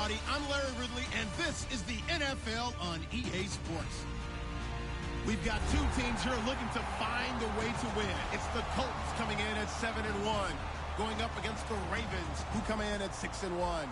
everybody. I'm Larry Ridley, and this is the NFL on EA Sports. We've got two teams here looking to find a way to win. It's the Colts coming in at 7-1, going up against the Ravens, who come in at 6-1.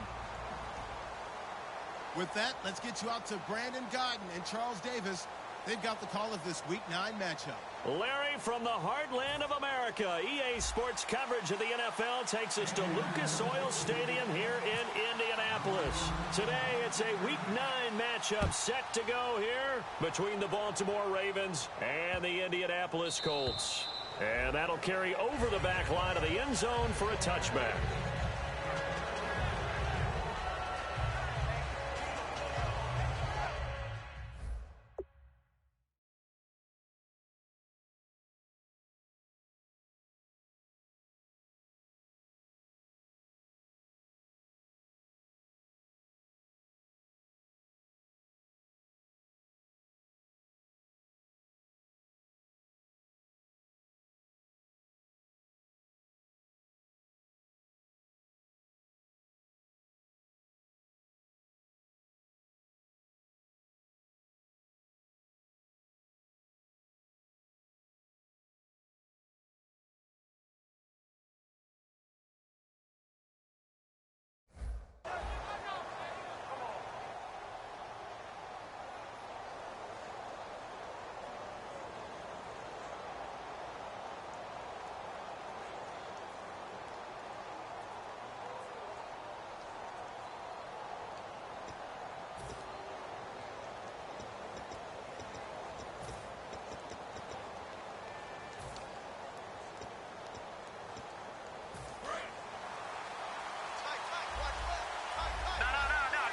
With that, let's get you out to Brandon Godden and Charles Davis. They've got the call of this Week 9 matchup. Larry, from the heartland of America, EA Sports coverage of the NFL takes us to Lucas Oil Stadium here in Indianapolis. Today, it's a Week 9 matchup set to go here between the Baltimore Ravens and the Indianapolis Colts. And that'll carry over the back line of the end zone for a touchback.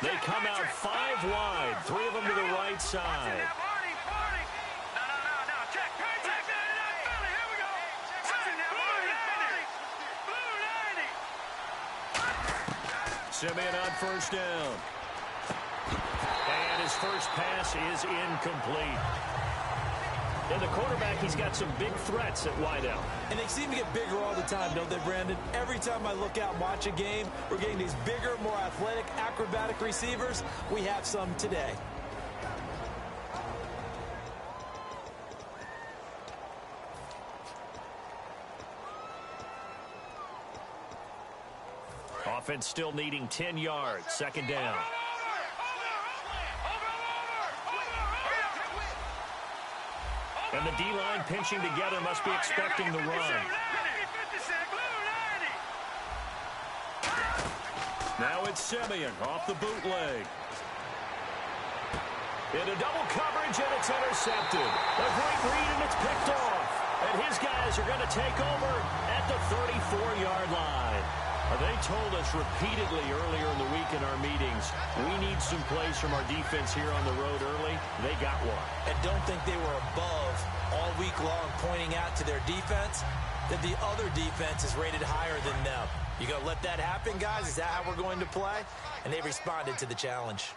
They come out 5 wide, 3 of them to the right side. Simeon on first down. And his first pass is incomplete. And the quarterback, he's got some big threats at wideout. And they seem to get bigger all the time, don't they, Brandon? Every time I look out and watch a game, we're getting these bigger, more athletic, acrobatic receivers. We have some today. Offense still needing 10 yards, second down. And the D-line pinching together, must be expecting the run. Now it's Simeon off the bootleg. Into double coverage, and it's intercepted. A great read, and it's picked off. And his guys are going to take over at the 34-yard line. They told us repeatedly earlier in the week in our meetings, we need some plays from our defense here on the road early. They got one. And don't think they were above all week long pointing out to their defense that the other defense is rated higher than them. You going to let that happen, guys? Is that how we're going to play? And they responded to the challenge.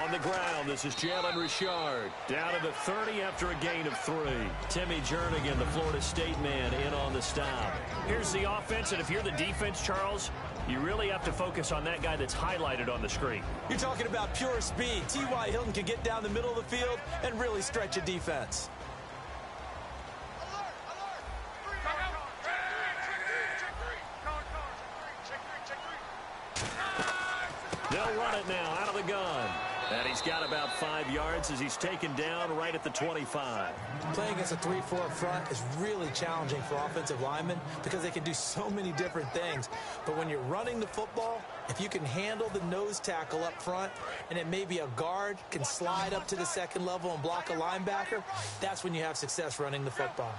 On the ground, this is Jalen Richard. Down to the 30 after a gain of 3. Timmy Jernigan, the Florida State man, in on the stop. Here's the offense, and if you're the defense, Charles, you really have to focus on that guy that's highlighted on the screen. You're talking about pure speed. T.Y. Hilton can get down the middle of the field and really stretch a defense. They'll run it now out of the gun. And he's got about 5 yards as he's taken down right at the 25. Playing against a 3-4 front is really challenging for offensive linemen because they can do so many different things. But when you're running the football, if you can handle the nose tackle up front and it may be a guard can slide up to the second level and block a linebacker, that's when you have success running the football.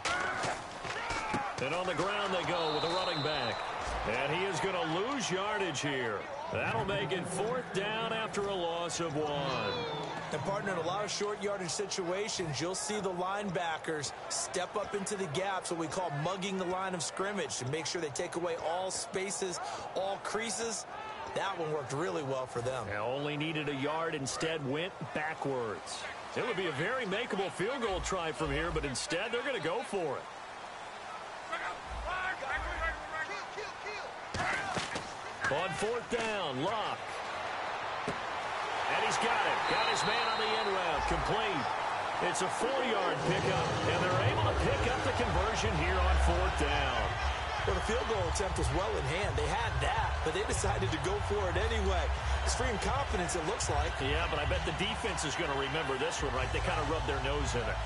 And on the ground they go with a running back. And he is going to lose yardage here. That'll make it 4th down after a loss of 1. And, partner, in a lot of short yardage situations, you'll see the linebackers step up into the gaps, what we call mugging the line of scrimmage, to make sure they take away all spaces, all creases. That one worked really well for them. They only needed a yard, instead went backwards. It would be a very makeable field goal try from here, but instead they're going to go for it. On fourth down, Locke. And he's got it. Got his man on the end route. Complete. It's a 4-yard pickup, and they're able to pick up the conversion here on fourth down. Well, the field goal attempt was well in hand. They had that, but they decided to go for it anyway. Extreme confidence, it looks like. Yeah, but I bet the defense is going to remember this one, right? They kind of rubbed their nose in it.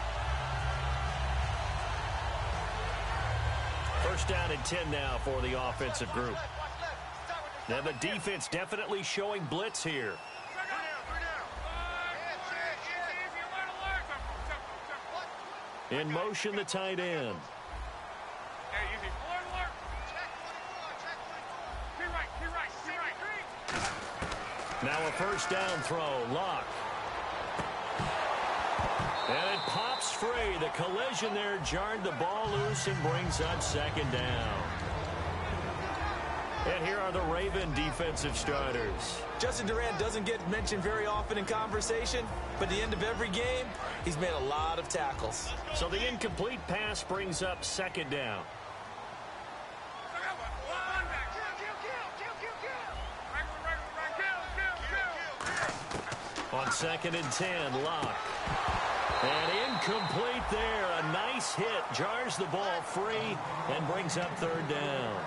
First down and 10 now for the offensive group. Now the defense definitely showing blitz here. In motion, the tight end. Now a first down throw. Locke. And it pops free. The collision there jarred the ball loose and brings up second down. And here are the Raven defensive starters. Justin Durant doesn't get mentioned very often in conversation, but at the end of every game, he's made a lot of tackles. So the incomplete pass brings up second down. On second and 10, Locke. And incomplete there. A nice hit. Jars the ball free and brings up third down.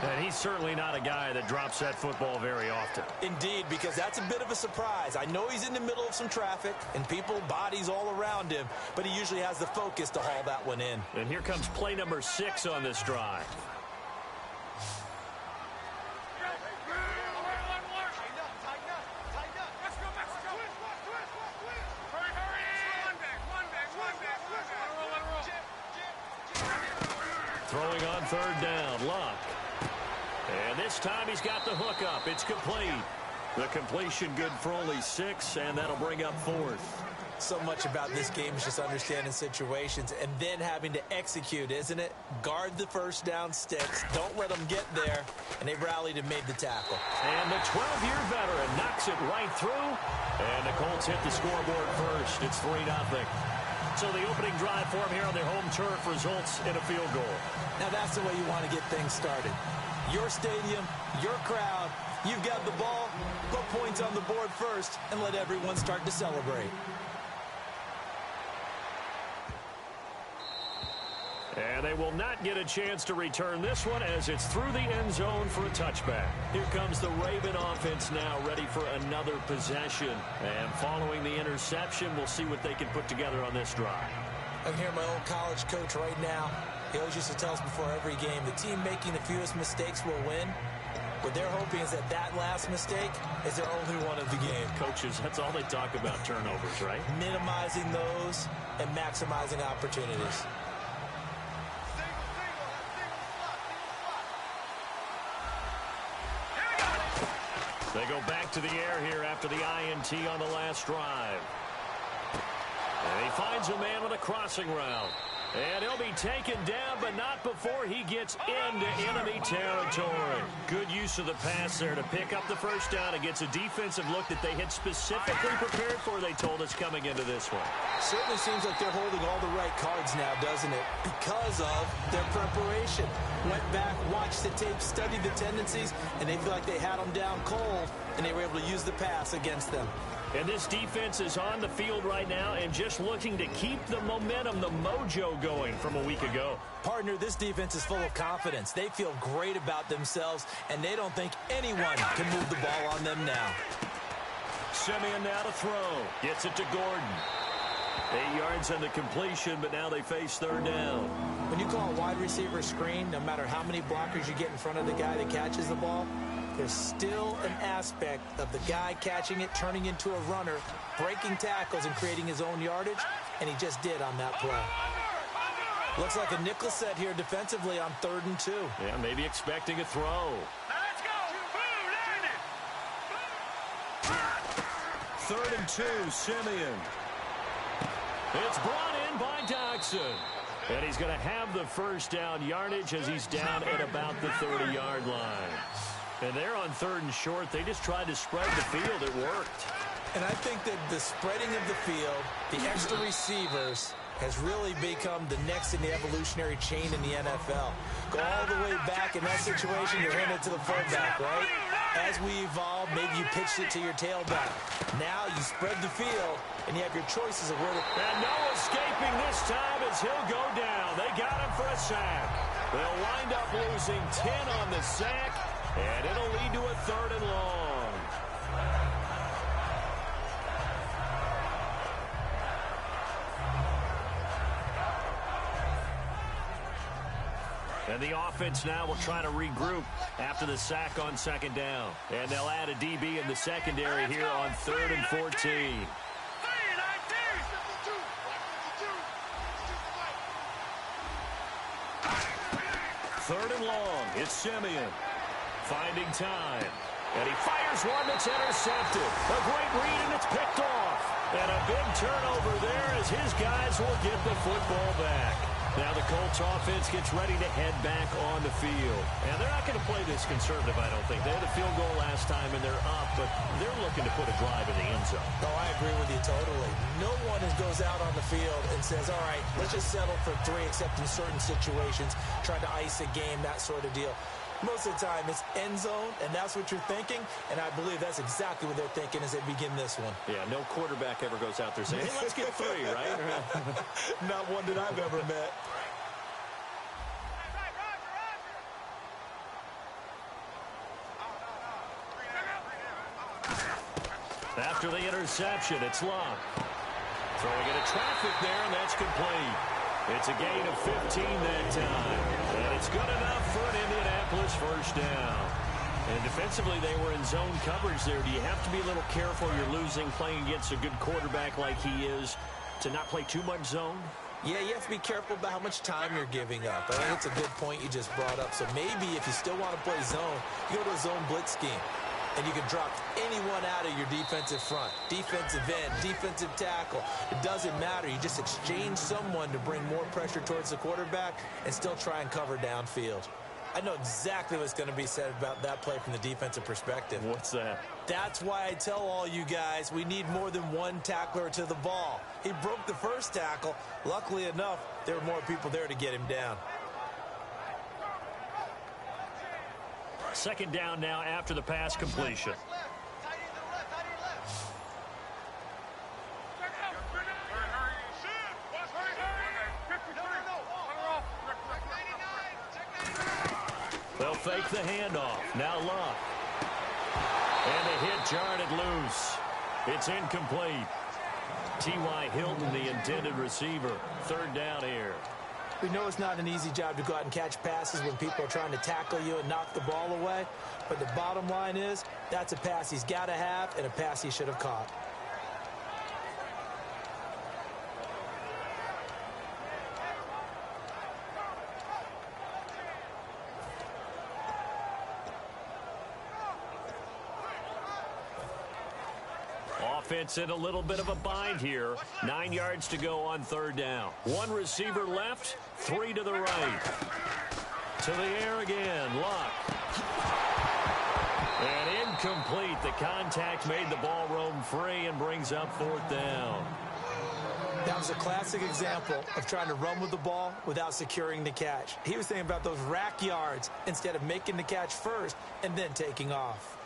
And he's certainly not a guy that drops that football very often. Indeed, because that's a bit of a surprise. I know he's in the middle of some traffic and people, bodies all around him, but he usually has the focus to haul that one in. And here comes play number 6 on this drive. Throwing on third down, Locke. And this time he's got the hook up. It's complete. The completion good for only 6, and that'll bring up fourth. So much about this game is just understanding situations and then having to execute, isn't it? Guard the first down sticks. Don't let them get there. And they rallied and made the tackle. And the 12-year veteran knocks it right through. And the Colts hit the scoreboard first. It's 3-0. So the opening drive for him here on their home turf results in a field goal. Now that's the way you want to get things started. Your stadium, your crowd, you've got the ball, put points on the board first, and let everyone start to celebrate. And they will not get a chance to return this one as it's through the end zone for a touchback. Here comes the Raven offense now ready for another possession. And following the interception, we'll see what they can put together on this drive. I'm hearing my old college coach right now. He always used to tell us before every game, the team making the fewest mistakes will win. What they're hoping is that last mistake is their only one of the game. Coaches, that's all they talk about, turnovers, right? Minimizing those and maximizing opportunities. They go back to the air here after the INT on the last drive. And he finds a man with a crossing route. And he'll be taken down, but not before he gets into enemy territory. Good use of the pass there to pick up the first down against a defensive look that they had specifically prepared for, they told us, coming into this one. Certainly seems like they're holding all the right cards now, doesn't it? Because of their preparation. Went back, watched the tape, studied the tendencies, and they feel like they had them down cold, and they were able to use the pass against them. And this defense is on the field right now and just looking to keep the momentum, the mojo going from a week ago. Partner, this defense is full of confidence. They feel great about themselves, and they don't think anyone can move the ball on them now. Simeon now to throw. Gets it to Gordon. 8 yards on the completion, but now they face third down. When you call a wide receiver screen, no matter how many blockers you get in front of the guy that catches the ball, there's still an aspect of the guy catching it, turning into a runner, breaking tackles and creating his own yardage, and he just did on that play. Looks like a nickel set here defensively on 3rd and 2. Yeah, maybe expecting a throw. Let's go. Boom, 3rd and 2, Simeon. It's brought in by Dodson. And he's going to have the first down yardage as he's down at about the 30-yard line. And they're on 3rd and short. They just tried to spread the field. It worked. And I think that the spreading of the field, the extra receivers, has really become the next in the evolutionary chain in the NFL. Go all the way back in that situation, you're handed to the fullback, right? As we evolve, maybe you pitched it to your tailback. Now you spread the field, and you have your choices of where to... And no escaping this time as he'll go down. They got him for a sack. They'll wind up losing 10 on the sack, and it'll lead to a 3rd and long. And the offense now will try to regroup after the sack on 2nd down. And they'll add a DB in the secondary here on 3rd and 14. 3rd and long. It's Simeon finding time. And he fires one that's intercepted. A great read, and it's picked off. And a big turnover there as his guys will get the football back. Now the Colts offense gets ready to head back on the field. And they're not going to play this conservative, I don't think. They had a field goal last time, and they're up, but they're looking to put a drive in the end zone. Oh, I agree with you totally. No one goes out on the field and says, all right, let's just settle for 3, except in certain situations, trying to ice a game, that sort of deal. Most of the time, it's end zone, and that's what you're thinking, and I believe that's exactly what they're thinking as they begin this one. Yeah, no quarterback ever goes out there saying, hey, let's get 3, right? Not one that I've ever met. After the interception, it's Luck. Throwing into traffic there, and that's complete. It's a gain of 15 that time. And it's good enough for an Indianapolis 1st down. And defensively, they were in zone coverage there. Do you have to be a little careful? You're losing playing against a good quarterback like he is to not play too much zone? Yeah, you have to be careful about how much time you're giving up. I think it's a good point you just brought up. So maybe if you still want to play zone, you go to a zone blitz scheme. And you can drop anyone out of your defensive front, defensive end, defensive tackle. It doesn't matter. You just exchange someone to bring more pressure towards the quarterback and still try and cover downfield. I know exactly what's going to be said about that play from the defensive perspective. What's that? That's why I tell all you guys we need more than one tackler to the ball. He broke the first tackle. Luckily enough, there were more people there to get him down. 2nd down now after the pass completion. They'll fake the handoff. Now Luck. And the hit jarred it loose. It's incomplete. T.Y. Hilton, the intended receiver. 3rd down here. We know it's not an easy job to go out and catch passes when people are trying to tackle you and knock the ball away. But the bottom line is, that's a pass he's got to have and a pass he should have caught. Offense in a little bit of a bind here. 9 yards to go on 3rd down. 1 receiver left, 3 to the right. To the air again, Luck. And incomplete. The contact made the ball roam free and brings up 4th down. That was a classic example of trying to run with the ball without securing the catch. He was thinking about those rack yards instead of making the catch first and then taking off.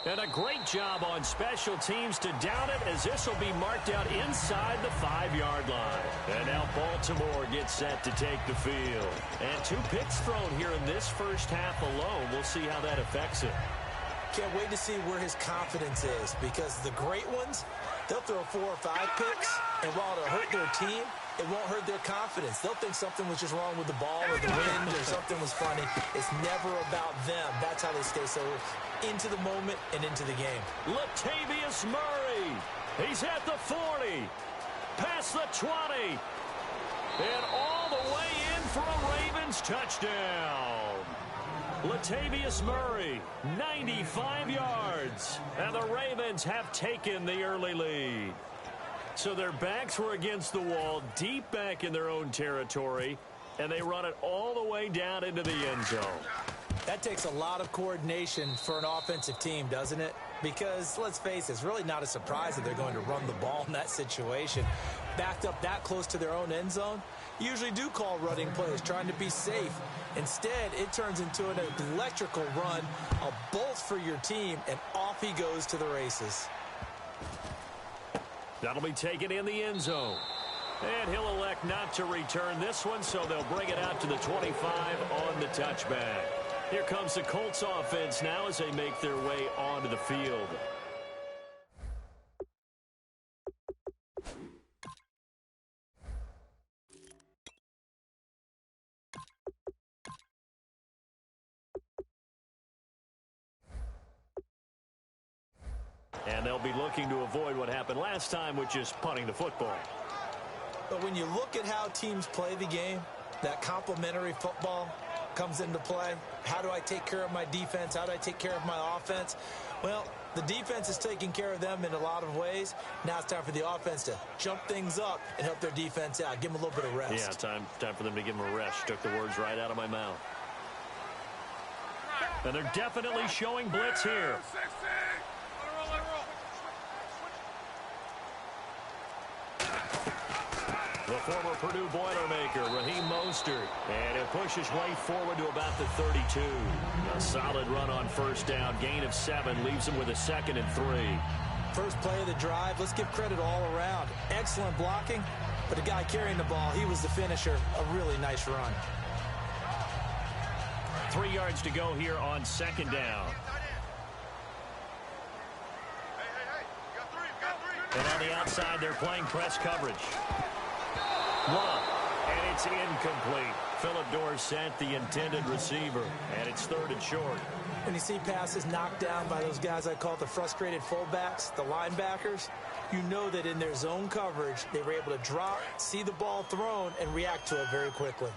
And a great job on special teams to down it, as this will be marked out inside the 5-yard line. And now Baltimore gets set to take the field. And 2 picks thrown here in this first half alone. We'll see how that affects it. Can't wait to see where his confidence is, because the great ones, they'll throw 4 or 5 picks, and while it'll hurt their team, it won't hurt their confidence. They'll think something was just wrong with the ball or the wind or something was funny. It's never about them. That's how they stay so into the moment and into the game. Latavius Murray. He's at the 40. Past the 20. And all the way in for a Ravens touchdown. Latavius Murray, 95 yards. And the Ravens have taken the early lead. So their backs were against the wall, deep back in their own territory, and they run it all the way down into the end zone. That takes a lot of coordination for an offensive team, doesn't it? Because, let's face it, it's really not a surprise that they're going to run the ball in that situation. Backed up that close to their own end zone, you usually do call running plays, trying to be safe. Instead, it turns into an electrical run, a bolt for your team, and off he goes to the races. That'll be taken in the end zone. And he'll elect not to return this one, so they'll bring it out to the 25 on the touchback. Here comes the Colts offense now as they make their way onto the field. And they'll be looking to avoid what happened last time, which is punting the football. But when you look at how teams play the game, that complementary football comes into play. How do I take care of my defense? How do I take care of my offense? Well, the defense is taking care of them in a lot of ways. Now it's time for the offense to jump things up and help their defense out. Give them a little bit of rest. Yeah, time for them to give them a rest. Took the words right out of my mouth. And they're definitely showing blitz here. The former Purdue Boilermaker, Raheem Mostert. And he'll push his way forward to about the 32. A solid run on first down. Gain of 7 leaves him with a 2nd and 3. First play of the drive. Let's give credit all around. Excellent blocking. But the guy carrying the ball, he was the finisher. A really nice run. 3 yards to go here on 2nd down. And on the outside, they're playing press coverage. And it's incomplete. Philip Dorsett, the intended receiver, and it's 3rd and short. When you see passes knocked down by those guys I call the frustrated fullbacks, the linebackers, you know that in their zone coverage, they were able to drop, see the ball thrown, and react to it very quickly.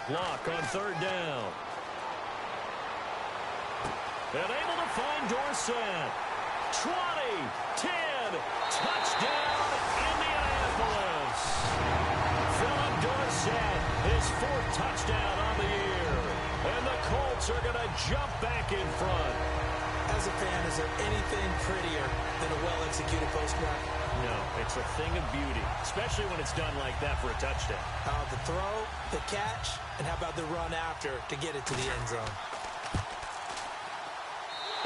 Block on 3rd down. And able to find Dorsett. 20, 10, touchdown, Indianapolis. Philip Dorsett, his 4th touchdown on the year. And the Colts are going to jump back in front. As a fan, is there anything prettier than a well-executed post route? No, it's a thing of beauty, especially when it's done like that for a touchdown. The throw, the catch, and how about the run after to get it to the end zone?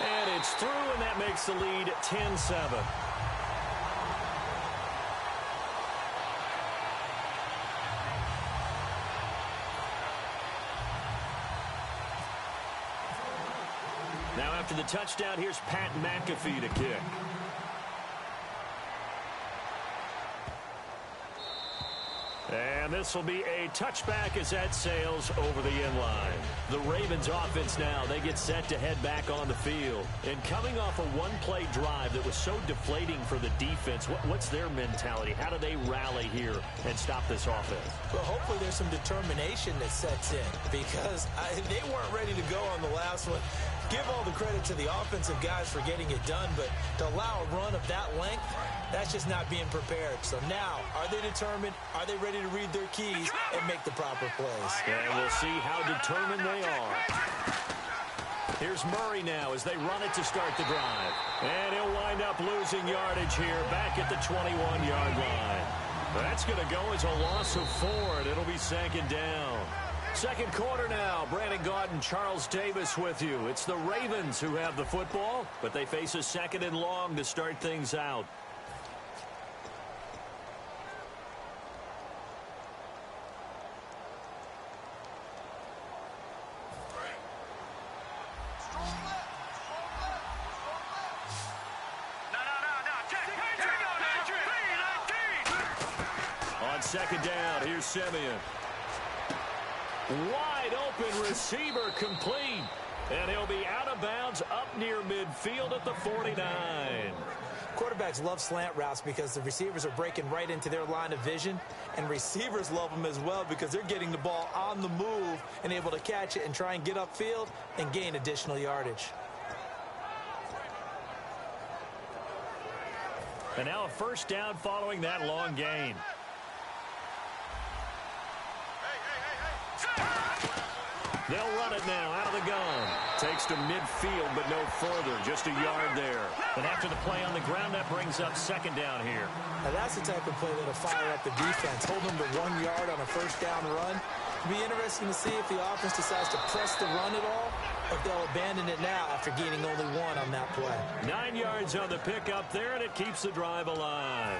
And it's through, and that makes the lead 10-7. Now after the touchdown, here's Pat McAfee to kick. And this will be a touchback as that sails over the end line. The Ravens offense now, they get set to head back on the field. And coming off a one-play drive that was so deflating for the defense, what's their mentality? How do they rally here and stop this offense? Well, hopefully there's some determination that sets in because they weren't ready to go on the last one. Give all the credit to the offensive guys for getting it done, but to allow a run of that length, that's just not being prepared. So now, are they determined? Are they ready to read their keys and make the proper plays? And we'll see how determined they are. Here's Murray now as they run it to start the drive. And he'll wind up losing yardage here back at the 21-yard line. That's going to go as a loss of 4, and it'll be 2nd down. Second quarter now. Brandon Gaudin, Charles Davis with you. It's the Ravens who have the football, but they face a 2nd and long to start things out. On 2nd down, here's Simeon. Wide open receiver complete. And he'll be out of bounds up near midfield at the 49. Quarterbacks love slant routes because the receivers are breaking right into their line of vision. And receivers love them as well because they're getting the ball on the move and able to catch it and try and get upfield and gain additional yardage. And now a first down following that long gain. They'll run it now out of the gun. Takes to midfield, but no further. Just a yard there. And after the play on the ground, that brings up second down here. Now that's the type of play that'll fire up the defense. Hold them to 1 yard on a first down run. It'll be interesting to see if the offense decides to press the run at all, or if they'll abandon it now after gaining only 1 on that play. 9 yards on the pickup there, and it keeps the drive alive.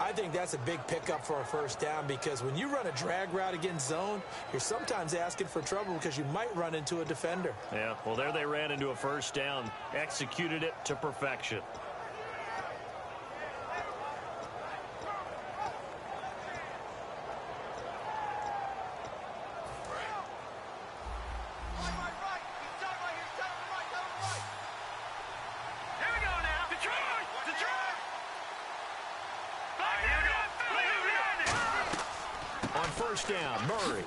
I think that's a big pickup for a first down because when you run a drag route against zone, you're sometimes asking for trouble because you might run into a defender. Yeah, well, there they ran into a first down. Executed it to perfection. First down, Murray.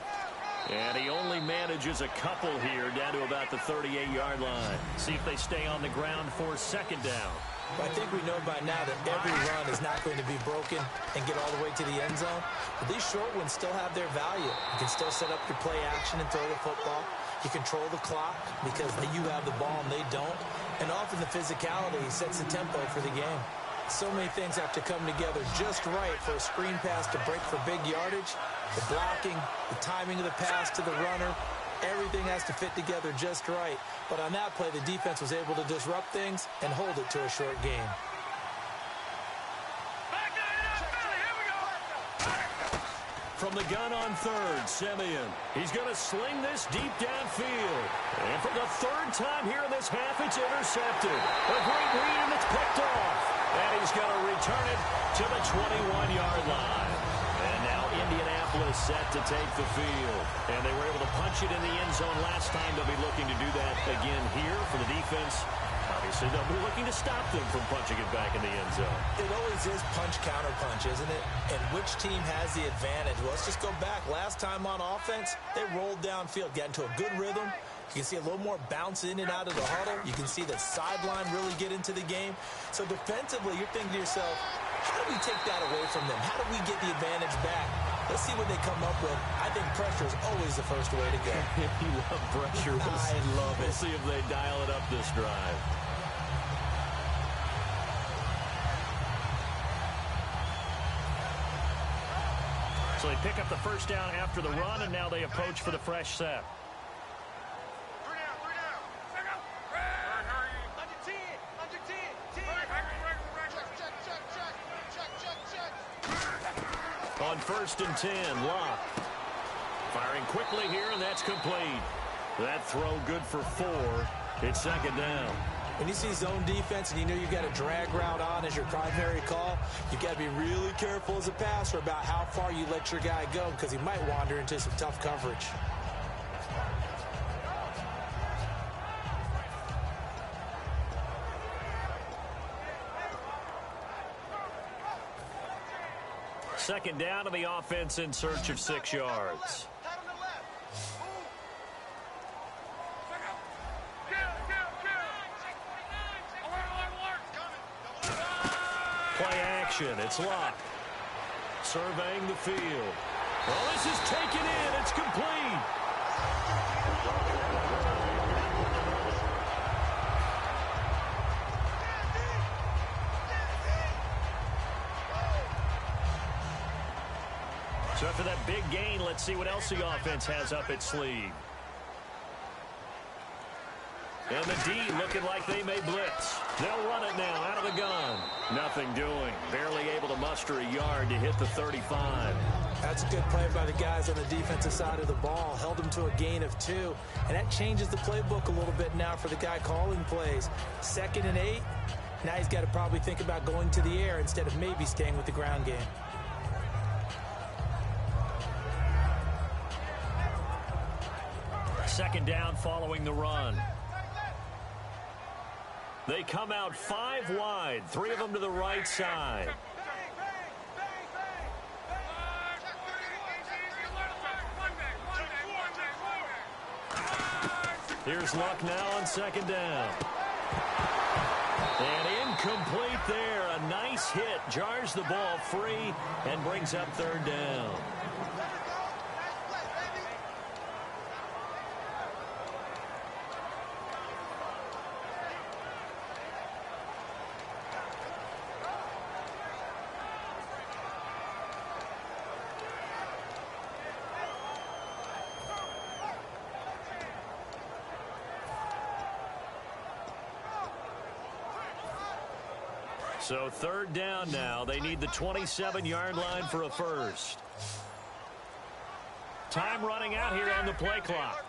And he only manages a couple here down to about the 38-yard line. See if they stay on the ground for second down. I think we know by now that every run is not going to be broken and get all the way to the end zone. But these short ones still have their value. You can still set up your play action and throw the football. You control the clock because you have the ball and they don't. And often the physicality sets the tempo for the game. So many things have to come together just right for a screen pass to break for big yardage. The blocking, the timing of the pass to the runner, everything has to fit together just right. But on that play, the defense was able to disrupt things and hold it to a short game. From the gun on third, Simeon. He's going to sling this deep downfield. And for the third time here in this half, it's intercepted. A great read, and it's picked off. And he's going to return it to the 21-yard line. And now Indianapolis set to take the field. And they were able to punch it in the end zone last time. They'll be looking to do that again here for the defense. Obviously, they'll be looking to stop them from punching it back in the end zone. It always is punch-counter-punch, isn't it? And which team has the advantage? Well, let's just go back. Last time on offense, they rolled downfield, got into a good rhythm. You can see a little more bounce in and out of the huddle. You can see the sideline really get into the game. So defensively, you're thinking to yourself, how do we take that away from them? How do we get the advantage back? Let's see what they come up with. I think pressure is always the first way to go. You love pressure. I love it. We'll see if they dial it up this drive. So they pick up the first down after the run, and now they approach for the fresh set. On 1st and 10, Locke. Firing quickly here, and that's complete. That throw good for 4. It's second down. When you see zone defense and you know you've got a drag route on as your primary call, you've got to be really careful as a passer about how far you let your guy go because he might wander into some tough coverage. Second down to the offense in search of 6 yards. Play action. It's Locke. Surveying the field. Well, this is taken in. It's complete. So after that big gain, let's see what else the offense has up its sleeve. And the D looking like they may blitz. They'll run it now out of the gun. Nothing doing. Barely able to muster a yard to hit the 35. That's a good play by the guys on the defensive side of the ball. Held them to a gain of 2. And that changes the playbook a little bit now for the guy calling plays. 2nd and 8. Now he's got to probably think about going to the air instead of maybe staying with the ground game. Second down following the run. They come out 5 wide, 3 of them to the right side. Here's Luck now on second down. And incomplete there. A nice hit. Jars the ball free and brings up third down. So third down now. They need the 27-yard line for a first. Time running out here on the play clock.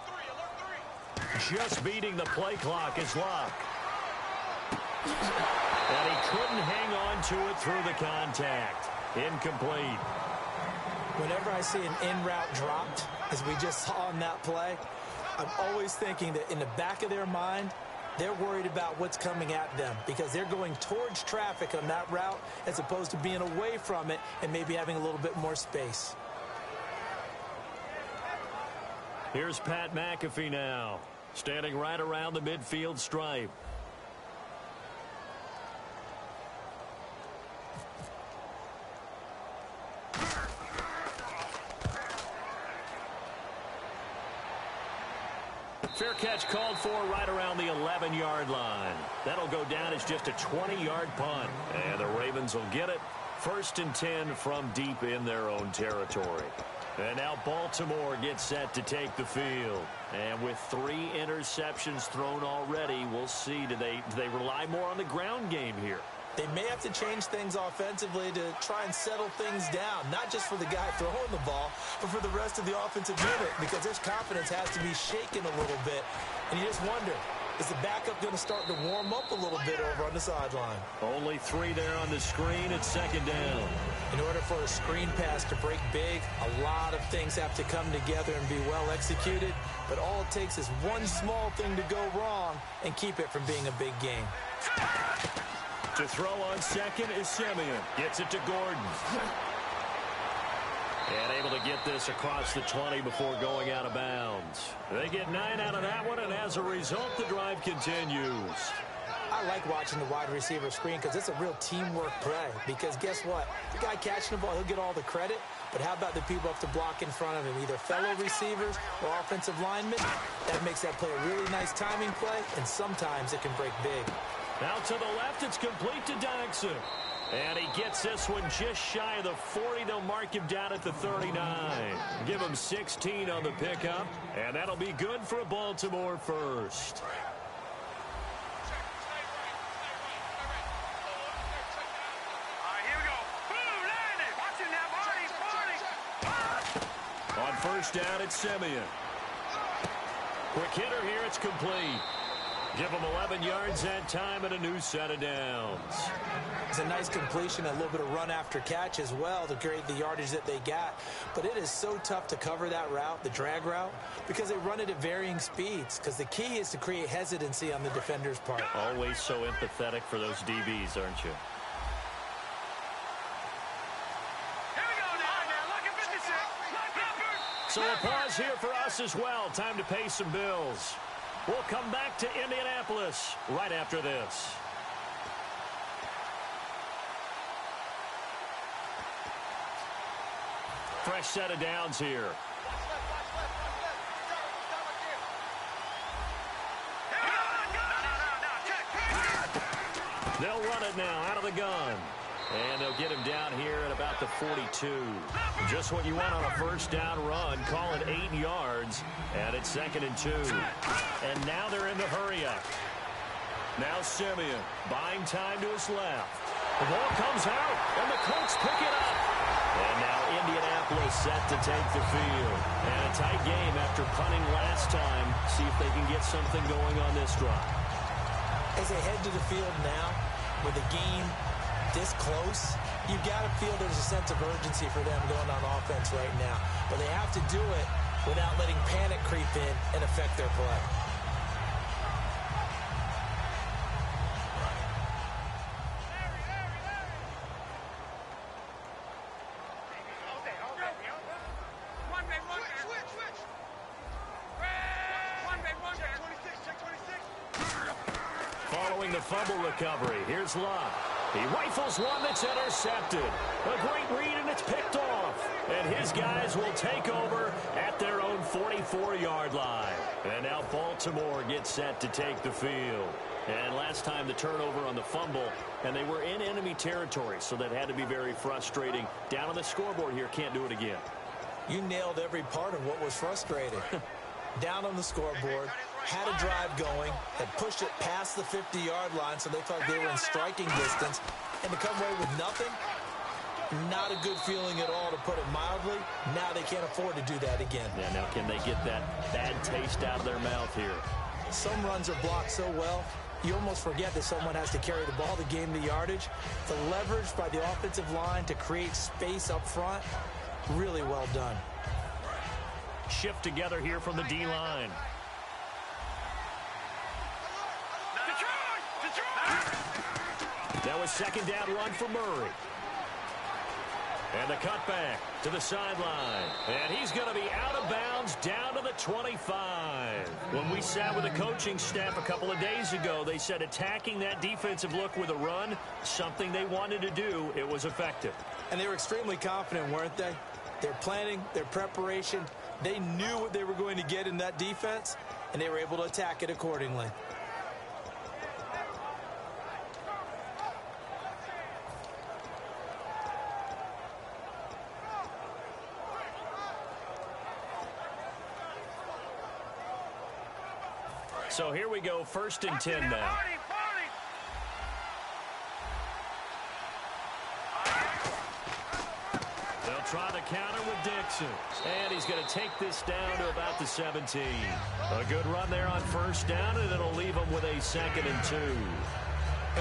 Just beating the play clock is Luck. And he couldn't hang on to it through the contact. Incomplete. Whenever I see an in-route dropped, as we just saw in that play, I'm always thinking that in the back of their mind, they're worried about what's coming at them because they're going towards traffic on that route as opposed to being away from it and maybe having a little bit more space. Here's Pat McAfee now, standing right around the midfield stripe. Fair catch called for right around the 11-yard line. That'll go down as just a 20-yard punt. And the Ravens will get it. 1st and 10 from deep in their own territory. And now Baltimore gets set to take the field. And with 3 interceptions thrown already, we'll see. Do they rely more on the ground game here? They may have to change things offensively to try and settle things down, not just for the guy throwing the ball, but for the rest of the offensive unit, because his confidence has to be shaken a little bit. And you just wonder, is the backup going to start to warm up a little bit over on the sideline? Only 3 there on the screen at second down. In order for a screen pass to break big, a lot of things have to come together and be well executed, but all it takes is one small thing to go wrong and keep it from being a big game. To throw on second is Simeon. Gets it to Gordon. And able to get this across the 20 before going out of bounds. They get 9 out of that one, and as a result, the drive continues. I like watching the wide receiver screen because it's a real teamwork play. Because guess what? The guy catching the ball, he'll get all the credit. But how about the people have to block in front of him, either fellow receivers or offensive linemen? That makes that play a really nice timing play, and sometimes it can break big. Now to the left, it's complete to Dodson. And he gets this one just shy of the 40. They'll mark him down at the 39. Give him 16 on the pickup, and that'll be good for a Baltimore first. On first down, it's Simeon. Quick hitter here, it's complete. Give them 11 yards that time and a new set of downs. It's a nice completion, a little bit of run after catch as well to create the yardage that they got. But it is so tough to cover that route, the drag route, because they run it at varying speeds. Because the key is to create hesitancy on the defender's part. Always so empathetic for those DBs, aren't you? So a pause here for us as well. Time to pay some bills. We'll come back to Indianapolis right after this. Fresh set of downs here. They'll run it now out of the gun. And they'll get him down here at about the 42. Just what you want on a first down run. Call it 8 yards. And it's 2nd and 2. And now they're in the hurry up. Now Simeon buying time to his left. The ball comes out, and the Colts pick it up. And now Indianapolis set to take the field. And a tight game after punting last time. See if they can get something going on this drive. As they head to the field now, with the game this close, you've got to feel there's a sense of urgency for them going on offense right now. But they have to do it without letting panic creep in and affect their play. the fumble recovery. Here's Love. He rifles one that's intercepted. A great read, and it's picked off. And his guys will take over at their own 44-yard line. And now Baltimore gets set to take the field. And last time the turnover on the fumble, and they were in enemy territory, so that had to be very frustrating. Down on the scoreboard here, can't do it again. You nailed every part of what was frustrating. Down on the scoreboard, had a drive going, had pushed it past the 50-yard line, so they thought they were in striking distance, and to come away with nothing, not a good feeling at all, to put it mildly. Now they can't afford to do that again. Yeah, now can they get that bad taste out of their mouth here? Some runs are blocked so well, you almost forget that someone has to carry the ball to gain the yardage. The leverage by the offensive line to create space up front, really well done. Shift together here from the D-line. Now a second down run for Murray. And the cutback to the sideline. And he's going to be out of bounds down to the 25. When we sat with the coaching staff a couple of days ago, they said attacking that defensive look with a run, something they wanted to do, it was effective. And they were extremely confident, weren't they? Their planning, their preparation, they knew what they were going to get in that defense, and they were able to attack it accordingly. So here we go, 1st and 10 now. They'll try to counter with Dixon. And he's going to take this down to about the 17. A good run there on 1st down, and it'll leave them with a 2nd and 2.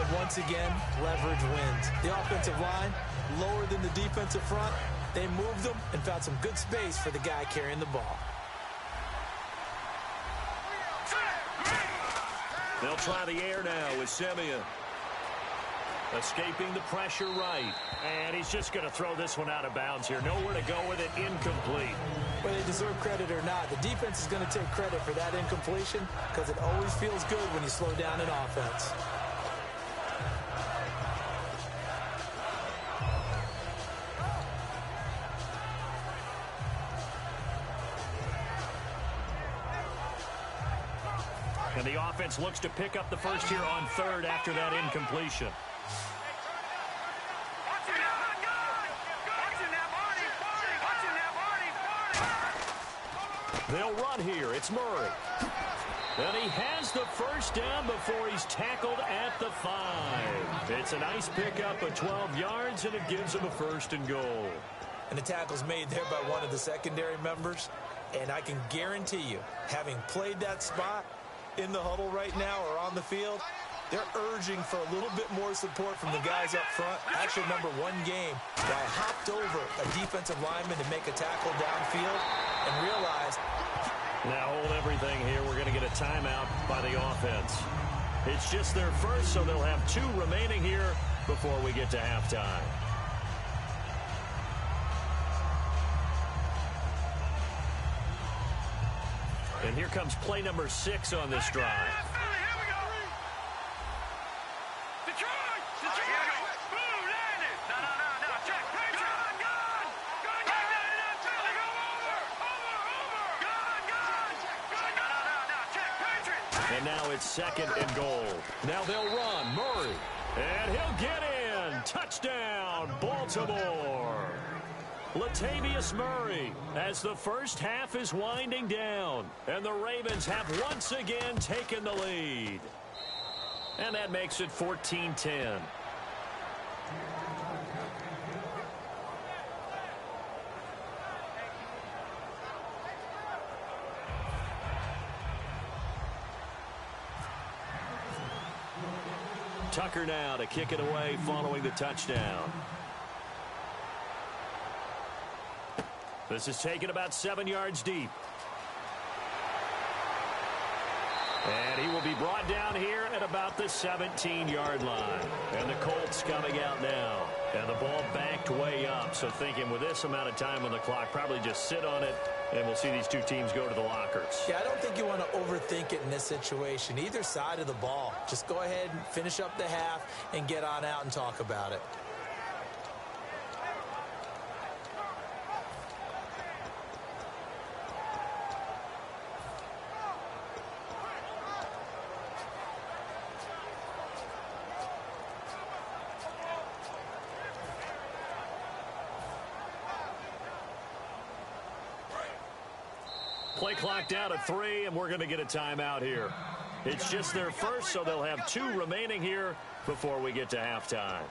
And once again, leverage wins. The offensive line, lower than the defensive front. They moved them and found some good space for the guy carrying the ball. They'll try the air now with Simeon. Escaping the pressure right. And he's just going to throw this one out of bounds here. Nowhere to go with it. Incomplete. Whether they deserve credit or not, the defense is going to take credit for that incompletion because it always feels good when you slow down an offense. And the offense looks to pick up the first here on 3rd after that incompletion. They'll run here. It's Murray. And he has the first down before he's tackled at the 5. It's a nice pickup of 12 yards, and it gives him a 1st and goal. And the tackle's made there by one of the secondary members. And I can guarantee you, having played that spot in the huddle right now or on the field, they're urging for a little bit more support from the guys up front. I actually remember one game where I hopped over a defensive lineman to make a tackle downfield and realized. Now hold everything here. We're going to get a timeout by the offense. It's just their first, so they'll have 2 remaining here before we get to halftime. And here comes play number 6 on this drive. And now it's 2nd and goal. Now they'll run. Murray. And he'll get in. Touchdown, Baltimore. Latavius Murray as the first half is winding down. And the Ravens have once again taken the lead. And that makes it 14-10. Tucker now to kick it away following the touchdown. This is taken about 7 yards deep. And he will be brought down here at about the 17-yard line. And the Colts coming out now. And the ball backed way up. So thinking with this amount of time on the clock, probably just sit on it, and we'll see these two teams go to the lockers. Yeah, I don't think you want to overthink it in this situation. Either side of the ball. Just go ahead and finish up the half and get on out and talk about it. Play clock down to 3, and we're going to get a timeout here. It's just their first, so they'll have 2 remaining here before we get to halftime.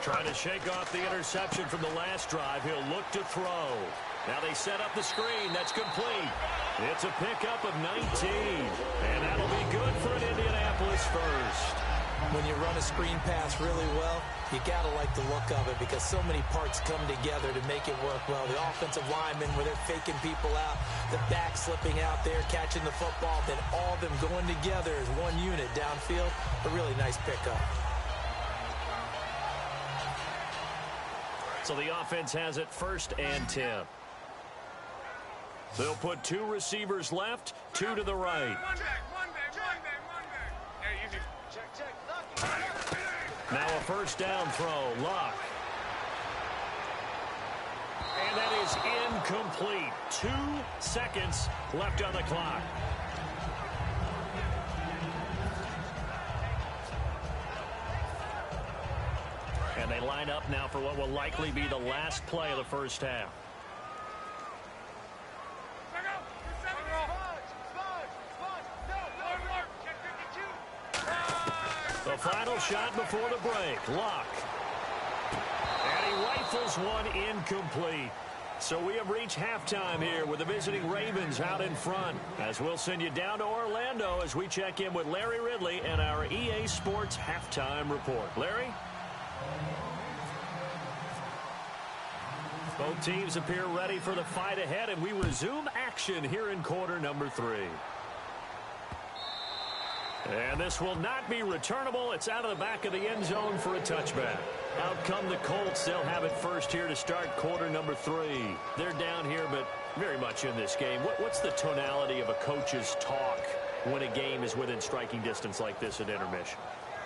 Trying to shake off the interception from the last drive. He'll look to throw. Now they set up the screen. That's complete. It's a pickup of 19. And that'll be good for an Indianapolis first. When you run a screen pass really well, you got to like the look of it because so many parts come together to make it work well. The offensive linemen, where they're faking people out, the back slipping out there, catching the football, then all of them going together as one unit downfield. A really nice pickup. So the offense has it 1st and 10. They'll put 2 receivers left, 2 to the right. Now a first down throw. Luck. And that is incomplete. 2 seconds left on the clock. And they line up now for what will likely be the last play of the first half. The final shot before the break. Luck. And he rifles one incomplete. So we have reached halftime here with the visiting Ravens out in front. As we'll send you down to Orlando as we check in with Larry Ridley and our EA Sports halftime report. Larry? Both teams appear ready for the fight ahead, and we resume action here in quarter number 3. And this will not be returnable. It's out of the back of the end zone for a touchback. Out come the Colts. They'll have it first here to start quarter number 3. They're down here, but very much in this game. What's the tonality of a coach's talk when a game is within striking distance like this at intermission?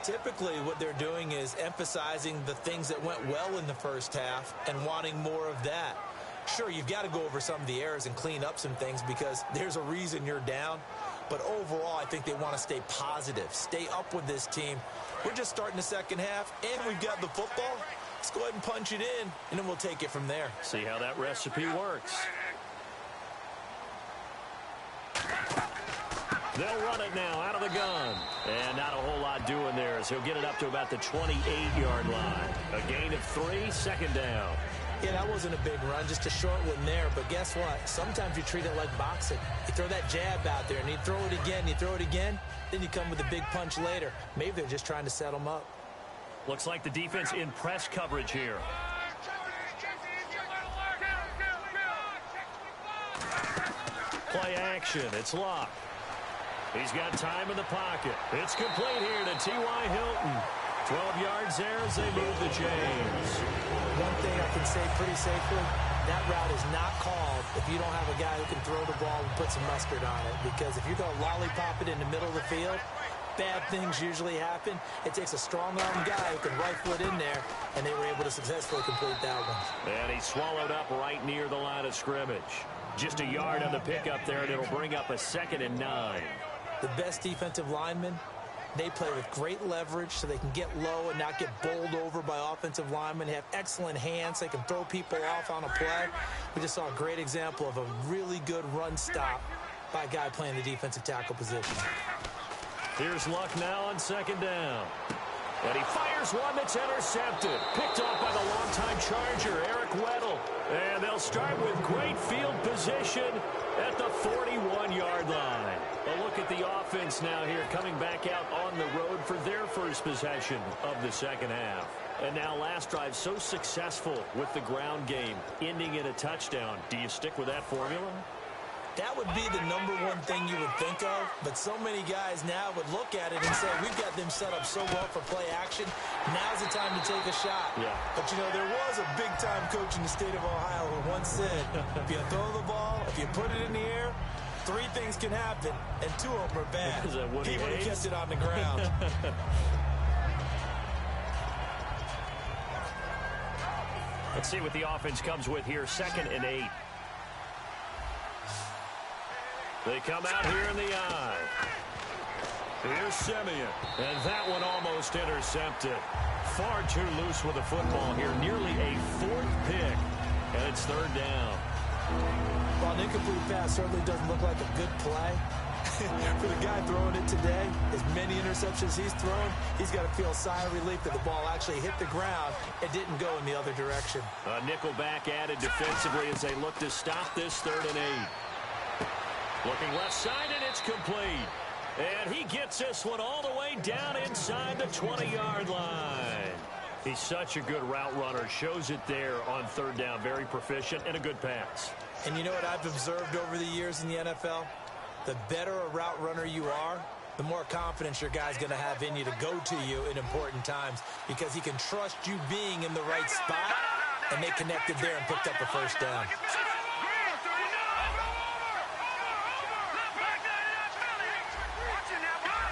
Typically, what they're doing is emphasizing the things that went well in the first half and wanting more of that. Sure, you've got to go over some of the errors and clean up some things because there's a reason you're down. But overall, I think they want to stay positive, stay up with this team. We're just starting the second half, and we've got the football. Let's go ahead and punch it in, and then we'll take it from there. See how that recipe works. They'll run it now out of the gun. And not a whole lot doing there as he'll get it up to about the 28-yard line. A gain of 3, second down. Yeah, that wasn't a big run, just a short one there. But guess what? Sometimes you treat it like boxing. You throw that jab out there, and you throw it again, then you come with a big punch later. Maybe they're just trying to set them up. Looks like the defense in press coverage here. Play action. It's Luck. He's got time in the pocket. It's complete here to T.Y. Hilton. 12 yards there as they move the chains. One thing I can say pretty safely, that route is not called if you don't have a guy who can throw the ball and put some mustard on it. Because if you're going to lollipop it in the middle of the field, bad things usually happen. It takes a strong-arm guy who can rifle it in there, and they were able to successfully complete that one. And he swallowed up right near the line of scrimmage. Just a yard on the pickup there, and it'll bring up a 2nd and 9. The best defensive linemen, they play with great leverage so they can get low and not get bowled over by offensive linemen. They have excellent hands. They can throw people off on a play. We just saw a great example of a really good run stop by a guy playing the defensive tackle position. Here's Luck now on 2nd down. And he fires one that's intercepted. Picked off by the longtime Charger, Eric Weddle. And they'll start with great field position at the 41-yard line. A look at the offense now here, coming back out on the road for their first possession of the second half. And now last drive so successful with the ground game, ending in a touchdown. Do you stick with that formula? That would be the number one thing you would think of, but so many guys now would look at it and say, we've got them set up so well for play action, now's the time to take a shot. Yeah. But, you know, there was a big-time coach in the state of Ohio who once said, if you throw the ball, if you put it in the air, 3 things can happen, and 2 of them are bad. He would have kept it on the ground. Let's see what the offense comes with here, 2nd and 8. They come out here in the eye. Here's Simeon. And that one almost intercepted. Far too loose with the football here. Nearly a 4th pick. And it's 3rd down. Well, an incomplete pass certainly doesn't look like a good play. For the guy throwing it today, as many interceptions he's thrown, he's got to feel a sigh of relief that the ball actually hit the ground and didn't go in the other direction. A nickel back added defensively as they look to stop this 3rd and 8. Looking left side, and it's complete. And he gets this one all the way down inside the 20-yard line. He's such a good route runner. Shows it there on 3rd down. Very proficient and a good pass. And you know what I've observed over the years in the NFL? The better a route runner you are, the more confidence your guy's going to have in you to go to you in important times, because he can trust you being in the right spot, and they connected there and picked up the 1st down.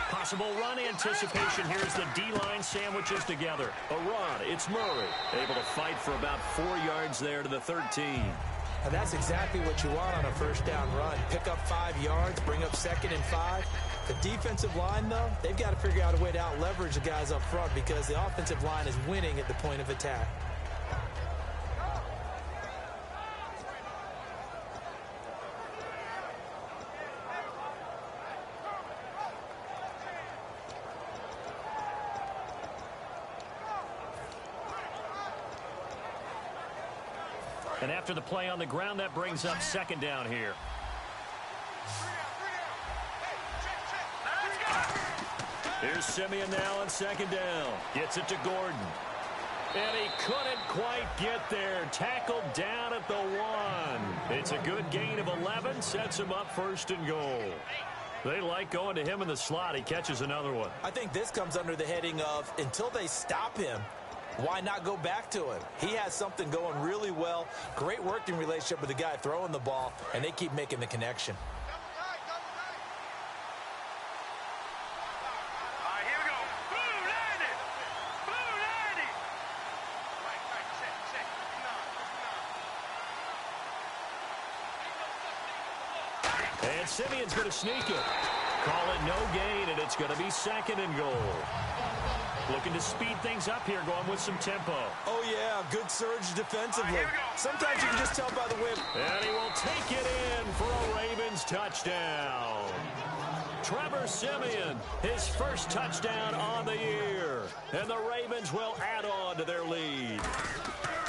Possible run anticipation here as the D-line sandwiches together. A run, it's Murray. Able to fight for about 4 yards there to the 13. And that's exactly what you want on a 1st down run. Pick up 5 yards, bring up 2nd and 5. The defensive line, though, they've got to figure out a way to out-leverage the guys up front because the offensive line is winning at the point of attack. And after the play on the ground, that brings up 2nd down here. Here's Simeon now on 2nd down. Gets it to Gordon. And he couldn't quite get there. Tackled down at the 1. It's a good gain of 11. Sets him up 1st and goal. They like going to him in the slot. He catches another one. I think this comes under the heading of, until they stop him, why not go back to him? He has something going really well. Great working relationship with the guy throwing the ball, and they keep making the connection. All right, here we go. Blue landing. Blue landing. Right, check. And Simeon's going to sneak it. Call it no gain, and it's going to be 2nd and goal. Looking to speed things up here, going with some tempo. Oh, yeah, good surge defensively. Sometimes you can just tell by the whip. And he will take it in for a Ravens touchdown. Trevor Simeon, his first touchdown on the year. And the Ravens will add on to their lead.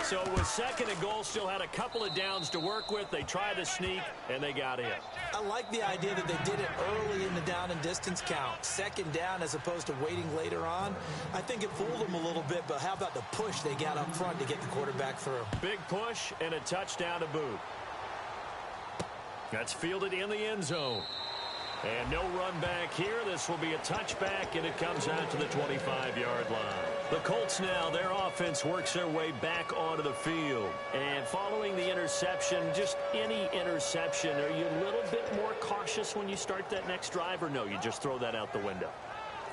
So with 2nd and goal, still had a couple of downs to work with. They tried to sneak, and they got in. I like the idea that they did it early in the down and distance count. 2nd down as opposed to waiting later on. I think it fooled them a little bit, but how about the push they got up front to get the quarterback through? Big push and a touchdown to boot. That's fielded in the end zone. And no run back here. This will be a touchback, and it comes out to the 25-yard line. The Colts now, their offense works their way back onto the field. And following the interception, just any interception, are you a little bit more cautious when you start that next drive, or no, you just throw that out the window?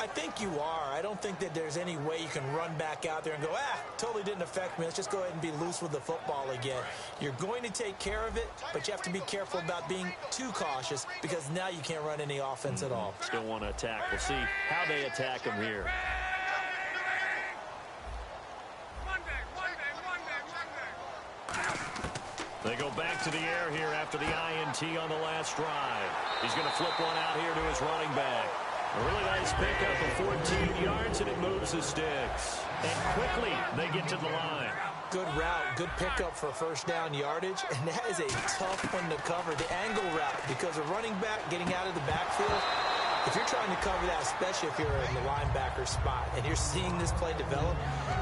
I think you are. I don't think that there's any way you can run back out there and go, totally didn't affect me. Let's just go ahead and be loose with the football again. You're going to take care of it, but you have to be careful about being too cautious because now you can't run any offense at all. Still want to attack. We'll see how they attack them here. They go back to the air here after the INT on the last drive. He's going to flip one out here to his running back. A really nice pickup of 14 yards, and it moves the sticks. And quickly, they get to the line. Good route, good pickup for first down yardage, and that is a tough one to cover. The angle route, because a running back getting out of the backfield, if you're trying to cover that, especially if you're in the linebacker spot and you're seeing this play develop,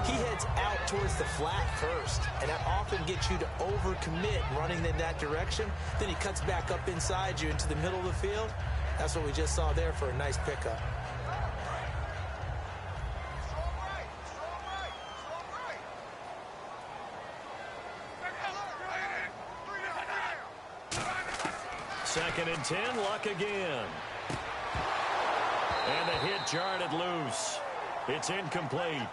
he heads out towards the flat first, and that often gets you to overcommit running in that direction. Then he cuts back up inside you into the middle of the field. That's what we just saw there for a nice pickup. Second and 10, Luck again. And the hit jarred it loose. It's incomplete.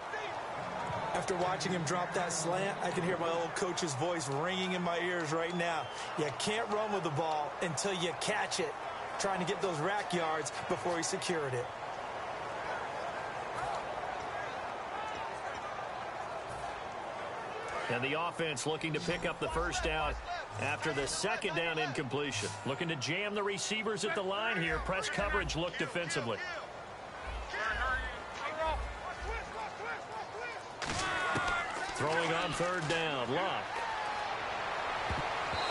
After watching him drop that slant, I can hear my old coach's voice ringing in my ears right now. You can't run with the ball until you catch it. Trying to get those rack yards before he secured it. And the offense looking to pick up the first down after the second down incompletion. Looking to jam the receivers at the line here. Press coverage look defensively. Throwing on third down, Luck.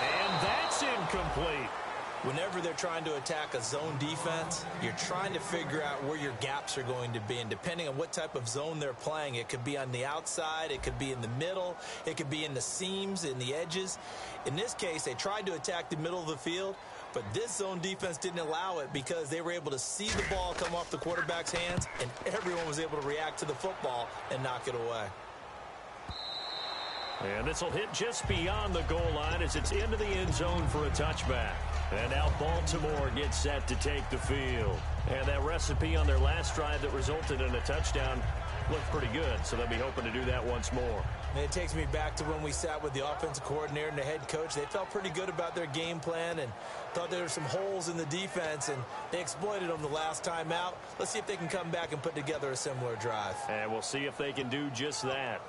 And that's incomplete. Whenever they're trying to attack a zone defense, you're trying to figure out where your gaps are going to be. And depending on what type of zone they're playing, it could be on the outside, it could be in the middle, it could be in the seams, in the edges. In this case, they tried to attack the middle of the field, but this zone defense didn't allow it because they were able to see the ball come off the quarterback's hands, and everyone was able to react to the football and knock it away. And this will hit just beyond the goal line as it's into the end zone for a touchback. And now Baltimore gets set to take the field. And that recipe on their last drive that resulted in a touchdown looked pretty good, so they'll be hoping to do that once more. And it takes me back to when we sat with the offensive coordinator and the head coach. They felt pretty good about their game plan and thought there were some holes in the defense, and they exploited them the last time out. Let's see if they can come back and put together a similar drive. And we'll see if they can do just that.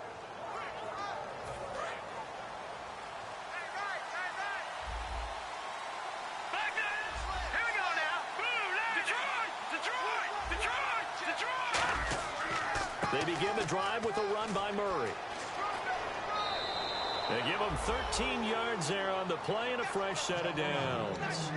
They begin the drive with a run by Murray. They give him 13 yards there on the play and a fresh set of downs.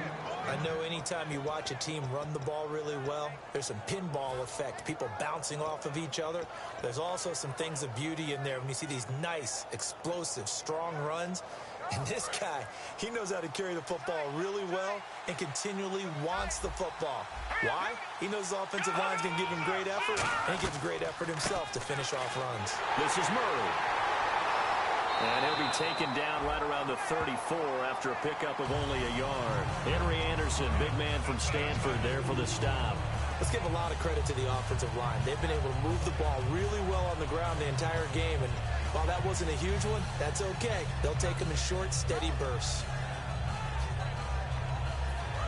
I know anytime you watch a team run the ball really well, there's some pinball effect, people bouncing off of each other. There's also some things of beauty in there when you see these nice, explosive, strong runs. And this guy, he knows how to carry the football really well and continually wants the football. Why? He knows the offensive line's going to give him great effort, and he gives great effort himself to finish off runs. This is Murray. And he'll be taken down right around the 34 after a pickup of only a yard. Henry Anderson, big man from Stanford, there for the stop. Let's give a lot of credit to the offensive line. They've been able to move the ball really well on the ground the entire game, and while that wasn't a huge one, that's okay. They'll take them in short, steady bursts.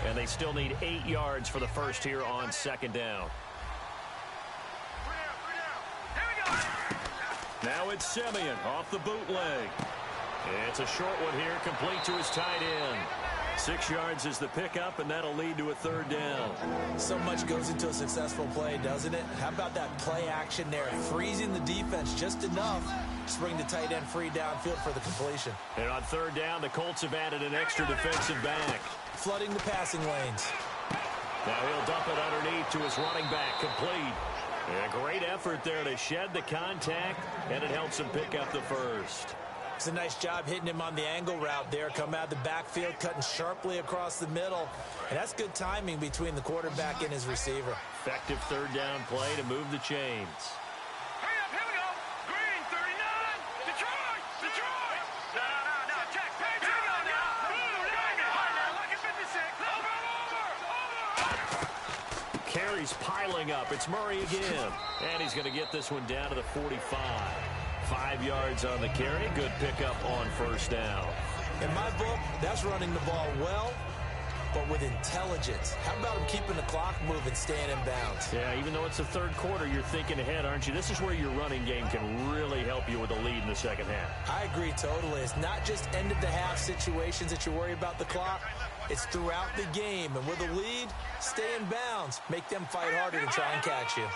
And they still need 8 yards for the first here on second down. Now it's Simeon off the bootleg. It's a short one here, complete to his tight end. 6 yards is the pickup, and that'll lead to a third down. So much goes into a successful play, doesn't it? How about that play action there, freezing the defense just enough to bring the tight end free downfield for the completion. And on third down, the Colts have added an extra defensive back. Flooding the passing lanes. Now he'll dump it underneath to his running back, complete. And a great effort there to shed the contact, and it helps him pick up the first. It's a nice job hitting him on the angle route there. Come out of the backfield, cutting sharply across the middle. And that's good timing between the quarterback and his receiver. Effective third down play to move the chains. Hurry up, here we go. Green, 39. Detroit, Detroit. No, check. Here we go now. Blue, lucky 56. Over. Carries piling up. It's Murray again. And he's going to get this one down to the 45. 5 yards on the carry. Good pickup on first down. In my book, that's running the ball well, but with intelligence. How about him keeping the clock moving, staying in bounds? Yeah, even though it's the third quarter, you're thinking ahead, aren't you? This is where your running game can really help you with a lead in the second half. I agree totally. It's not just end-of-the-half situations that you worry about the clock. It's throughout the game, and with a lead, stay in bounds. Make them fight harder to try and catch you.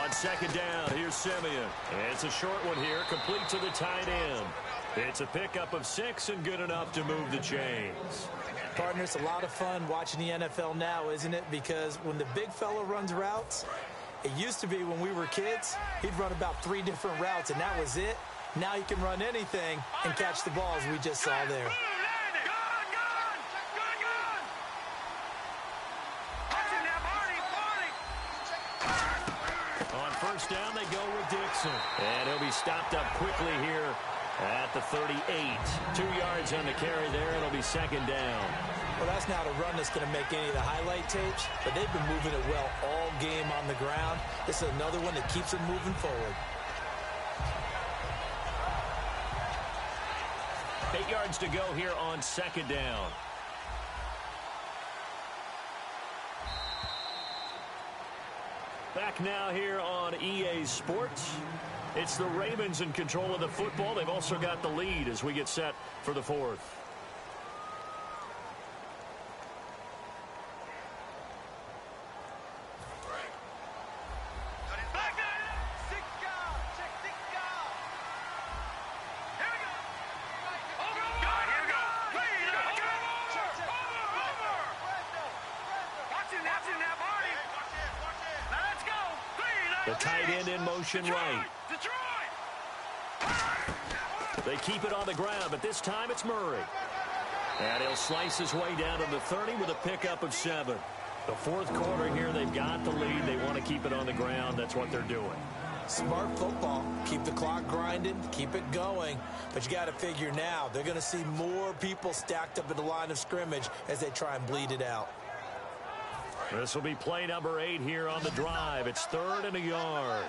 On second down, here's Simeon. It's a short one here, complete to the tight end. It's a pickup of 6 and good enough to move the chains. Partner, it's a lot of fun watching the NFL now, isn't it? Because when the big fella runs routes, it used to be when we were kids, he'd run about 3 different routes, and that was it. Now he can run anything and catch the balls we just saw there. On first down, they go with Dixon. And he'll be stopped up quickly here at the 38. 2 yards on the carry there. It'll be second down. Well, that's not a run that's going to make any of the highlight tapes, but they've been moving it well all game on the ground. This is another one that keeps them moving forward. 8 yards to go here on second down. Back now here on EA Sports. It's the Ravens in control of the football. They've also got the lead as we get set for the fourth. The tight end in motion right. They keep it on the ground, but this time it's Murray. And he'll slice his way down to the 30 with a pickup of 7. The fourth quarter here, they've got the lead. They want to keep it on the ground. That's what they're doing. Smart football. Keep the clock grinding. Keep it going. But you got to figure now, they're going to see more people stacked up at the line of scrimmage as they try and bleed it out. This will be play number 8 here on the drive. It's 3rd and a yard.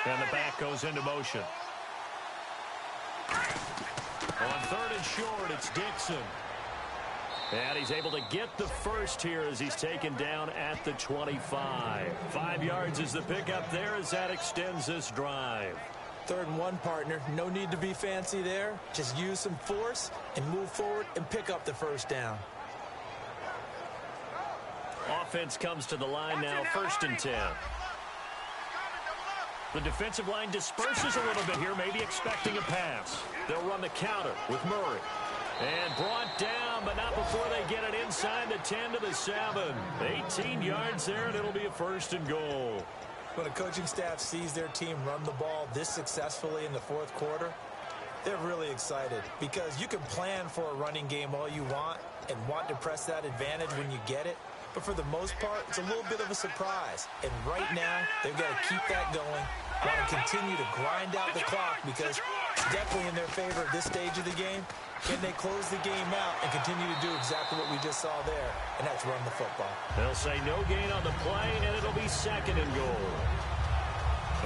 And the back goes into motion. On 3rd and short, it's Dixon. And he's able to get the first here as he's taken down at the 25. 5 yards is the pickup there as that extends this drive. 3rd and 1, partner. No need to be fancy there. Just use some force and move forward and pick up the first down. Offense comes to the line now, 1st and 10. The defensive line disperses a little bit here, maybe expecting a pass. They'll run the counter with Murray. And brought down, but not before they get it inside the 10 to the 7. 18 yards there, and it'll be a 1st and goal. When a coaching staff sees their team run the ball this successfully in the fourth quarter, they're really excited because you can plan for a running game all you want and want to press that advantage when you get it. But for the most part, it's a little bit of a surprise. And right now, they've got to keep that going, want to continue to grind out the clock because it's definitely in their favor at this stage of the game. Can they close the game out and continue to do exactly what we just saw there, and that's run the football. They'll say no gain on the play, and it'll be 2nd and goal.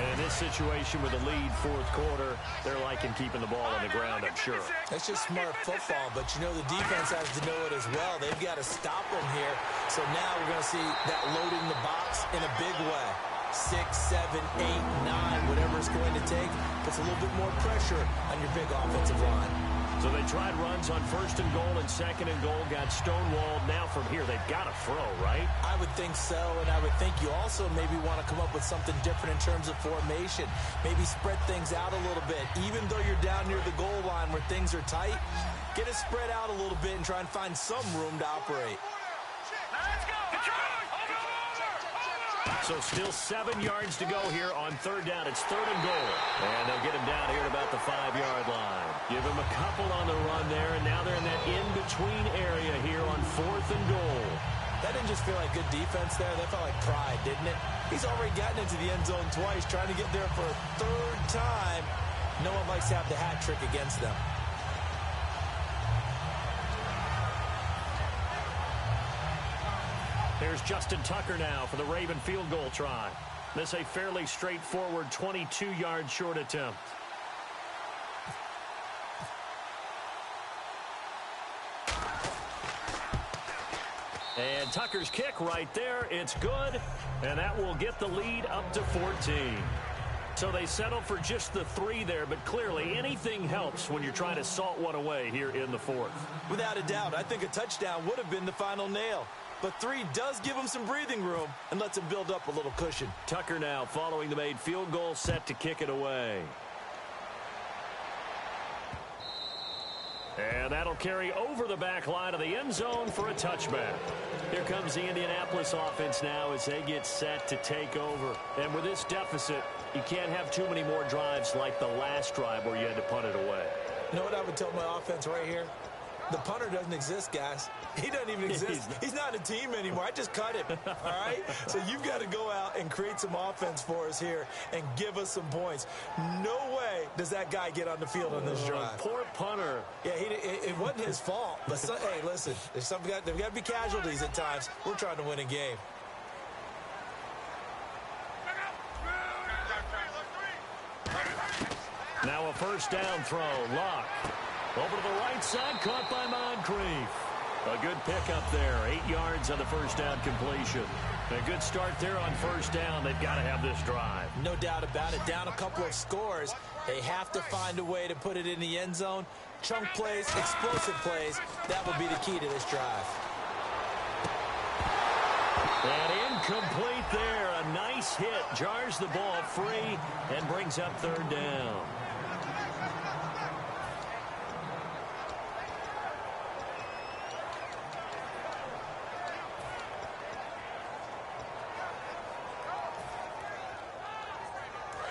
And in this situation with the lead fourth quarter, they're liking keeping the ball on the ground, I'm sure. That's just smart football, but you know the defense has to know it as well. They've got to stop them here. So now we're going to see that loading the box in a big way. 6, 7, 8, 9, whatever it's going to take, puts a little bit more pressure on your big offensive line. So they tried runs on 1st and goal and 2nd and goal, got stonewalled. Now from here, they've got to throw, right? I would think so, and I would think you also maybe want to come up with something different in terms of formation. Maybe spread things out a little bit. Even though you're down near the goal line where things are tight, get it spread out a little bit and try and find some room to operate. Let's go! So still 7 yards to go here on 3rd down. It's 3rd and goal. And they'll get him down here at about the 5-yard line. Give him a couple on the run there, and now they're in that in-between area here on 4th and goal. That didn't just feel like good defense there. That felt like pride, didn't it? He's already gotten into the end zone twice, trying to get there for a 3rd time. No one likes to have the hat trick against them. Here's Justin Tucker now for the Raven field goal try. This a fairly straightforward 22-yard short attempt. And Tucker's kick right there. It's good, and that will get the lead up to 14. So they settle for just the 3 there, but clearly anything helps when you're trying to salt one away here in the 4th. Without a doubt, I think a touchdown would have been the final nail. But 3 does give him some breathing room and lets him build up a little cushion. Tucker now following the made field goal, set to kick it away. And that'll carry over the back line of the end zone for a touchback. Here comes the Indianapolis offense now as they get set to take over. And with this deficit, you can't have too many more drives like the last drive where you had to punt it away. You know what I would tell my offense right here? The punter doesn't exist, guys. He doesn't even exist. He's not a team anymore. I just cut him, all right? So you've got to go out and create some offense for us here and give us some points. No way does that guy get on the field on this drive. Poor punter. Yeah, it wasn't his fault. But hey, listen, there's got to be casualties at times. We're trying to win a game. Now a first down throw. Luck. Over to the right side, caught by Moncrief. A good pickup there. 8 yards on the first down completion. A good start there on first down. They've got to have this drive. No doubt about it. Down a couple of scores. They have to find a way to put it in the end zone. Chunk plays, explosive plays. That will be the key to this drive. And incomplete there. A nice hit. Jars the ball free and brings up third down.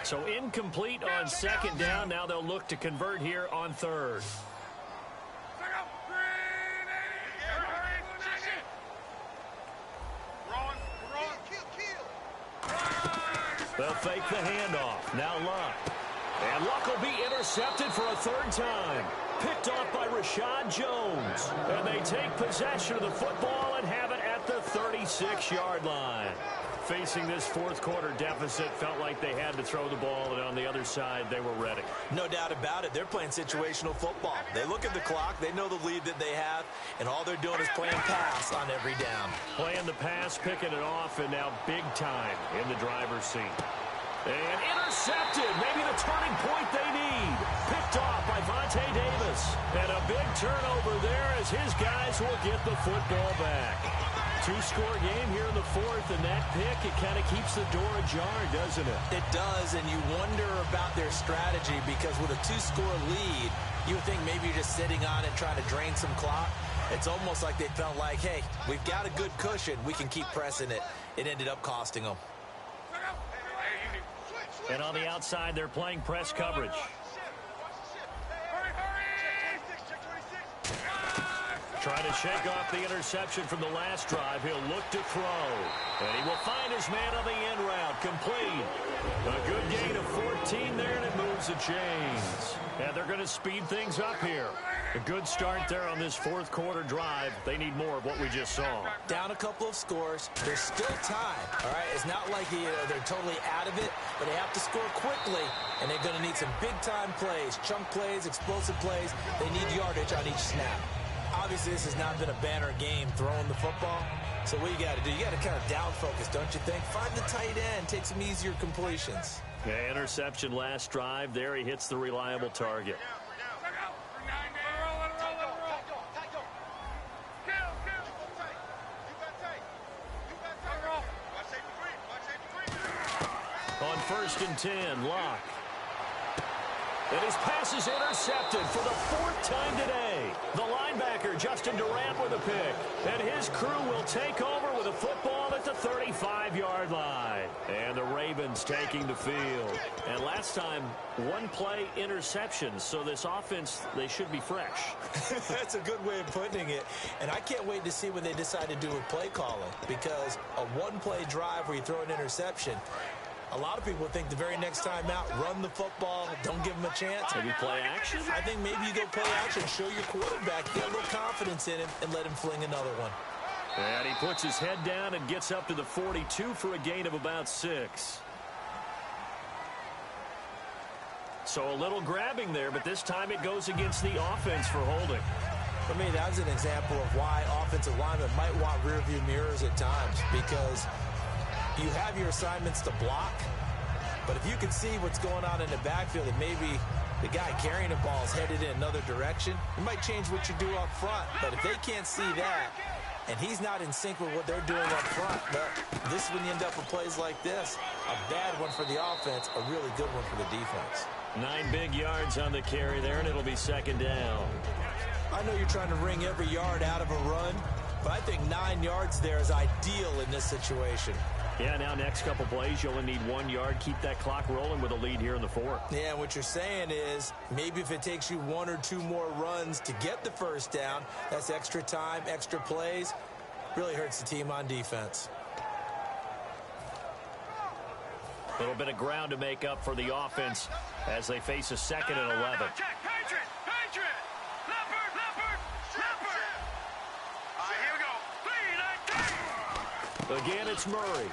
So incomplete on second down. Now they'll look to convert here on third. They'll fake the handoff. Now Luck. And Luck will be intercepted for a third time. Picked off by Rashad Jones. And they take possession of the football and have it at the 36-yard line. Facing this fourth quarter deficit, felt like they had to throw the ball, and on the other side, they were ready. No doubt about it. They're playing situational football. They look at the clock. They know the lead that they have, and all they're doing is playing pass on every down. Playing the pass, picking it off, and now big time in the driver's seat. And intercepted. Maybe the turning point they need. Picked off by Vontae Davis. And a big turnover there as his guys will get the football back. Two-score game here in the fourth, and that pick, it kind of keeps the door ajar, doesn't it? It does, and you wonder about their strategy because with a two-score lead, you would think maybe you're just sitting on it trying to drain some clock. It's almost like they felt like, hey, we've got a good cushion. We can keep pressing it. It ended up costing them. And on the outside, they're playing press coverage. Trying to shake off the interception from the last drive. He'll look to throw. And he will find his man on the end route. Complete. A good gain of 14 there, and it moves the chains. And they're going to speed things up here. A good start there on this fourth quarter drive. They need more of what we just saw. Down a couple of scores. There's still time. All right, it's not like they're totally out of it, but they have to score quickly, and they're going to need some big-time plays, chunk plays, explosive plays. They need yardage on each snap. Obviously, this has not been a banner game throwing the football. So what you got to do, you got to kind of down focus, don't you think? Find the tight end, take some easier completions. Yeah, interception last drive. There he hits the reliable target. On 1st and 10, Luck. And his pass is intercepted for the fourth time today. The linebacker, Justin Durant, with a pick. And his crew will take over with a football at the 35-yard line. And the Ravens taking the field. And last time, one play interception. So this offense, they should be fresh. That's a good way of putting it. And I can't wait to see what they decide to do with play calling. Because a one-play drive where you throw an interception, a lot of people think the very next time out, run the football, don't give them a chance. Maybe play action? I think maybe you go play action, show your quarterback, get a little confidence in him, and let him fling another one. And he puts his head down and gets up to the 42 for a gain of about 6. So a little grabbing there, but this time it goes against the offense for holding. For me, that was an example of why offensive linemen might want rearview mirrors at times, because you have your assignments to block, but if you can see what's going on in the backfield and maybe the guy carrying the ball is headed in another direction, it might change what you do up front. But if they can't see that, and he's not in sync with what they're doing up front, well, this is when you end up with plays like this. A bad one for the offense, a really good one for the defense. 9 big yards on the carry there, and it'll be second down. I know you're trying to wring every yard out of a run, but I think 9 yards there is ideal in this situation. Yeah, now next couple plays, you only need 1 yard. Keep that clock rolling with a lead here in the fourth. Yeah, what you're saying is maybe if it takes you 1 or 2 more runs to get the first down, that's extra time, extra plays. Really hurts the team on defense. A little bit of ground to make up for the offense as they face a 2nd and 11. Check, Patriot! Leopard! All right, here we go. 3, 19. Again, it's Murray.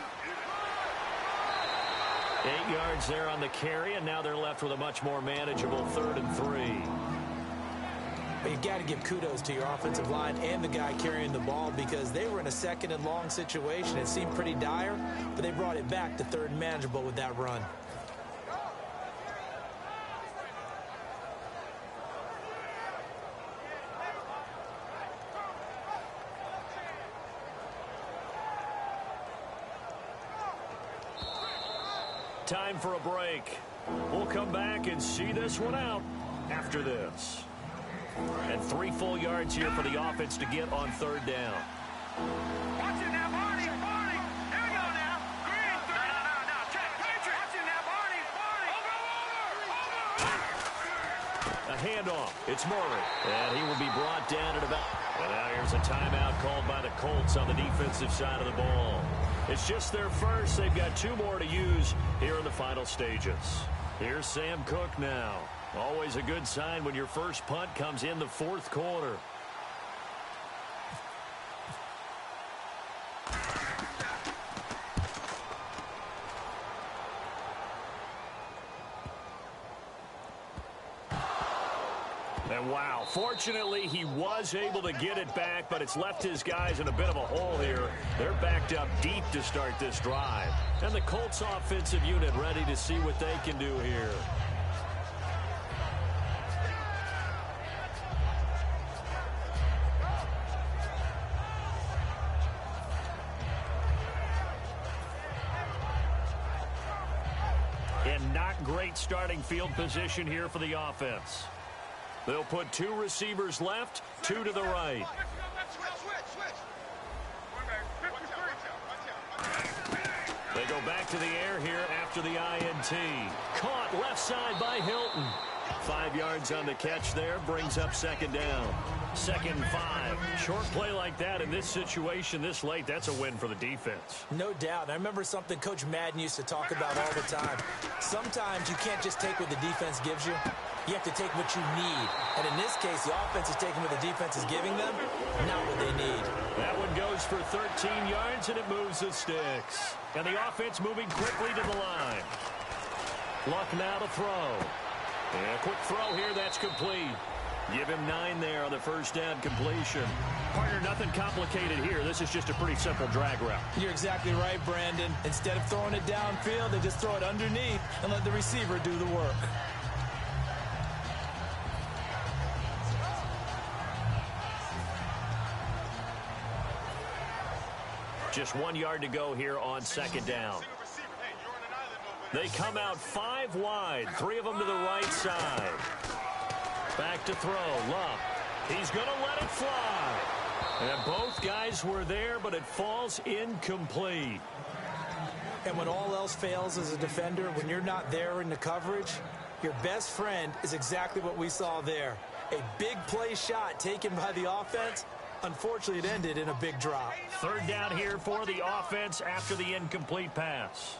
8 yards there on the carry, and now they're left with a much more manageable 3rd and 3. But you've got to give kudos to your offensive line and the guy carrying the ball, because they were in a 2nd and long situation. It seemed pretty dire, but they brought it back to 3rd and manageable with that run. Time for a break. We'll come back and see this one out after this. And 3 full yards here for the offense to get on 3rd down. Watch it now, Barney! Here we go now. Green, 3. No. Check, Patriot! Watch it now, Barney! Over! A handoff. It's Murray. And he will be brought down at about... And now here's a timeout called by the Colts on the defensive side of the ball. It's just their first. They've got 2 more to use here in the final stages. Here's Sam Cook now. Always a good sign when your first punt comes in the 4th quarter. And wow, fortunately he was able to get it back, but it's left his guys in a bit of a hole here. They're backed up deep to start this drive. And the Colts offensive unit ready to see what they can do here. And not great starting field position here for the offense. They'll put 2 receivers left, 2 to the right. They go back to the air here after the INT. Caught left side by Hilton. 5 yards on the catch there, brings up 2nd down. 2nd and 5. Short play like that in this situation this late, that's a win for the defense. No doubt. I remember something Coach Madden used to talk about all the time. Sometimes you can't just take what the defense gives you. You have to take what you need. And in this case, the offense is taking what the defense is giving them, not what they need. That one goes for 13 yards, and it moves the sticks. And the offense moving quickly to the line. Luck now to throw. And a quick throw here, that's complete. Give him 9 there on the first down completion. Partner, nothing complicated here. This is just a pretty simple drag route. You're exactly right, Brandon. Instead of throwing it downfield, they just throw it underneath and let the receiver do the work. Just 1 yard to go here on 2nd down. They come out 5 wide, 3 of them to the right side. Back to throw, Luck. He's going to let it fly. And both guys were there, but it falls incomplete. And when all else fails as a defender, when you're not there in the coverage, your best friend is exactly what we saw there. A big play shot taken by the offense. Unfortunately, it ended in a big drop. 3rd down here for the offense after the incomplete pass.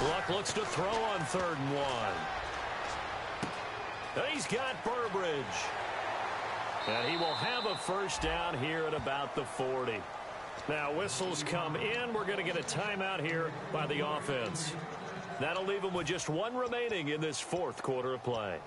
Luck looks to throw on 3rd and 1. And he's got Burbridge. And he will have a first down here at about the 40. Now, whistles come in. We're going to get a timeout here by the offense. That'll leave them with just 1 remaining in this 4th quarter of play.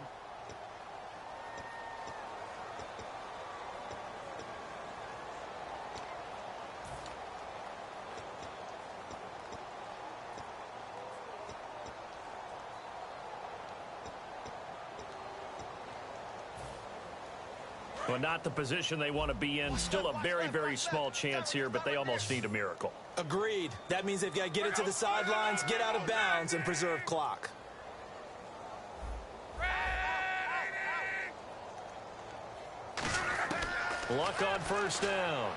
Well, not the position they want to be in. Still a very, very small chance here, but they almost need a miracle. Agreed. That means they've got to get it to the sidelines, get out of bounds, and preserve clock. Luck on first down.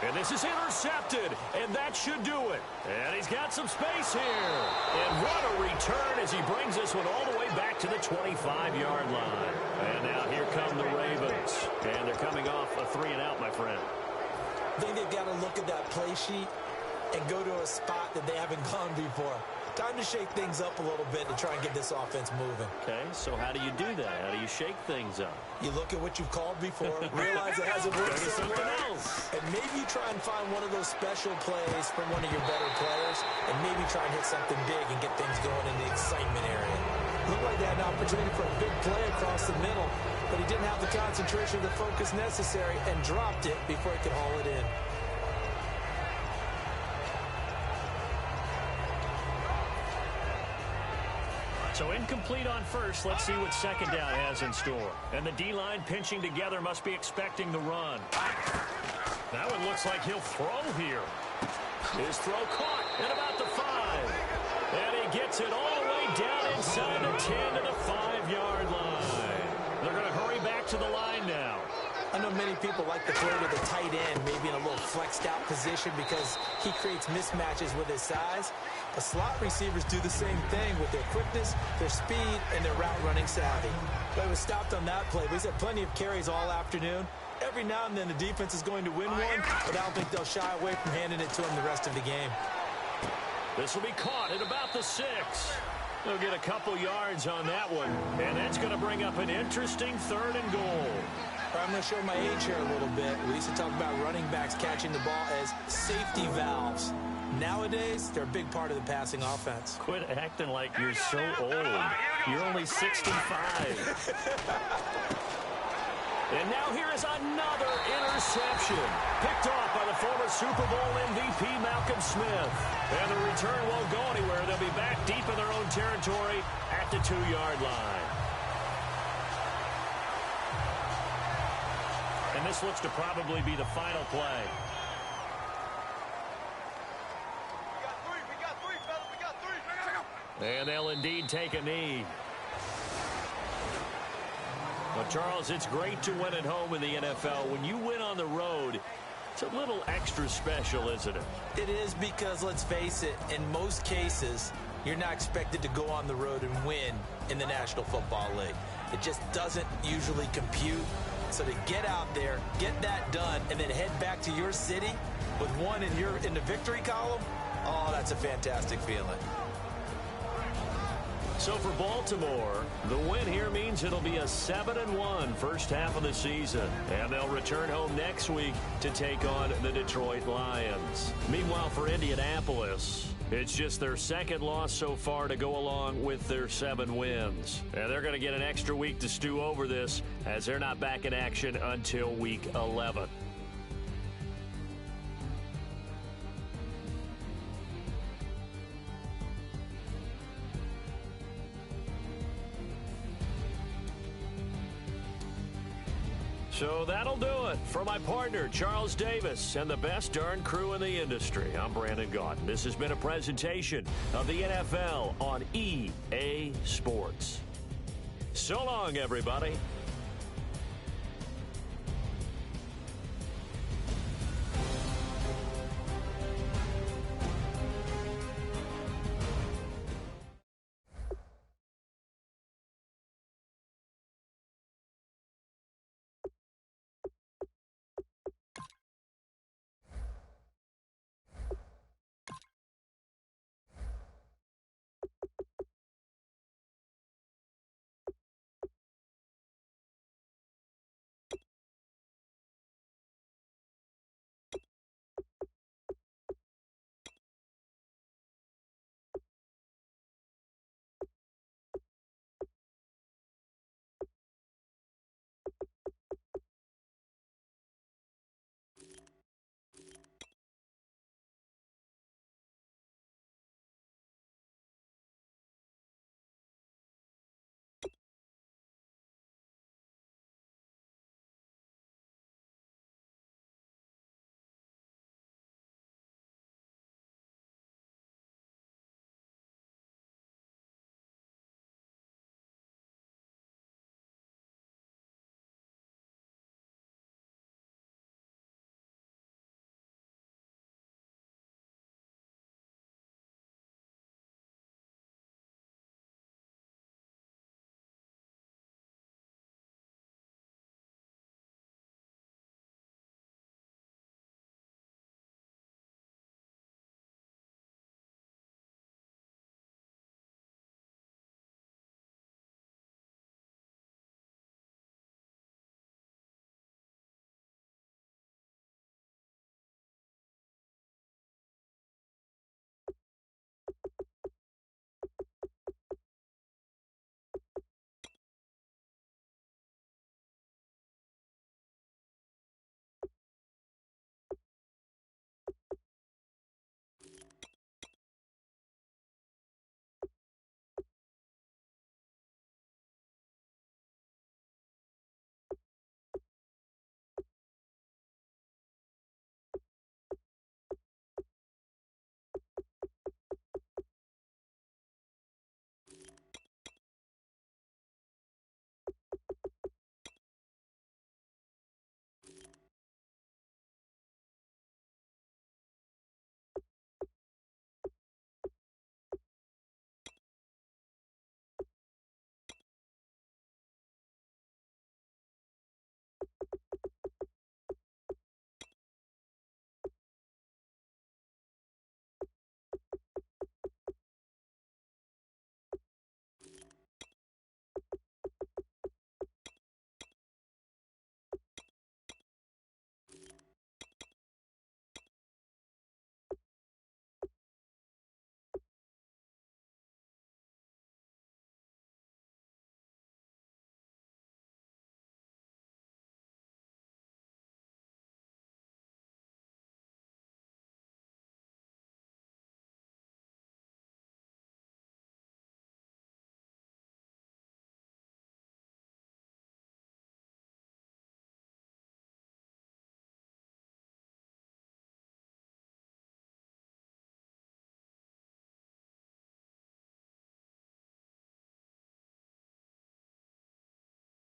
And this is intercepted, and that should do it. And he's got some space here. And what a return as he brings this one all the way back to the 25-yard line. And now here come the Ravens. And they're coming off a 3-and-out, my friend. I think they've got to look at that play sheet and go to a spot that they haven't gone before. Time to shake things up a little bit to try and get this offense moving. Okay, so how do you do that? How do you shake things up? You look at what you've called before, realize it hasn't worked something else. and maybe you try and find one of those special plays from one of your better players, and maybe try and hit something big and get things going in the excitement area. Looked like they had an opportunity for a big play across the middle, but he didn't have the concentration or the focus necessary and dropped it before he could haul it in. So incomplete on first. Let's see what second down has in store. And the D-line pinching together must be expecting the run. That one looks like he'll throw here. His throw caught at about the 5. And he gets it all the way down inside the 10 to the 5-yard line. They're going to hurry back to the line now. I know many people like to throw to the tight end, maybe in a little flexed out position because he creates mismatches with his size. But slot receivers do the same thing with their quickness, their speed, and their route running savvy. But he was stopped on that play. But he's had plenty of carries all afternoon. Every now and then the defense is going to win one, but I don't think they'll shy away from handing it to him the rest of the game. This will be caught at about the 6. They'll get a couple yards on that one. And that's going to bring up an interesting 3rd and goal. I'm going to show my age here a little bit. We used to talk about running backs catching the ball as safety valves. Nowadays, they're a big part of the passing offense. Quit acting like you're so old. You're only 65. And now here is another interception. Picked off by the former Super Bowl MVP, Malcolm Smith. And the return won't go anywhere. They'll be back deep in their own territory at the 2-yard line. And this looks to probably be the final play. We got three, fella. We got three. And they'll indeed take a knee. Well, Charles, it's great to win at home in the NFL. When you win on the road, it's a little extra special, isn't it? It is because, let's face it, in most cases, you're not expected to go on the road and win in the National Football League. It just doesn't usually compute. So to get out there, get that done, and then head back to your city with one in the victory column, oh, that's a fantastic feeling. So for Baltimore, the win here means it'll be a 7-1 first half of the season. And they'll return home next week to take on the Detroit Lions. Meanwhile, for Indianapolis, it's just their second loss so far to go along with their 7 wins. And they're going to get an extra week to stew over this as they're not back in action until week 11. So that'll do it. For my partner, Charles Davis, and the best darn crew in the industry, I'm Brandon Gaudin. This has been a presentation of the NFL on EA Sports. So long, everybody.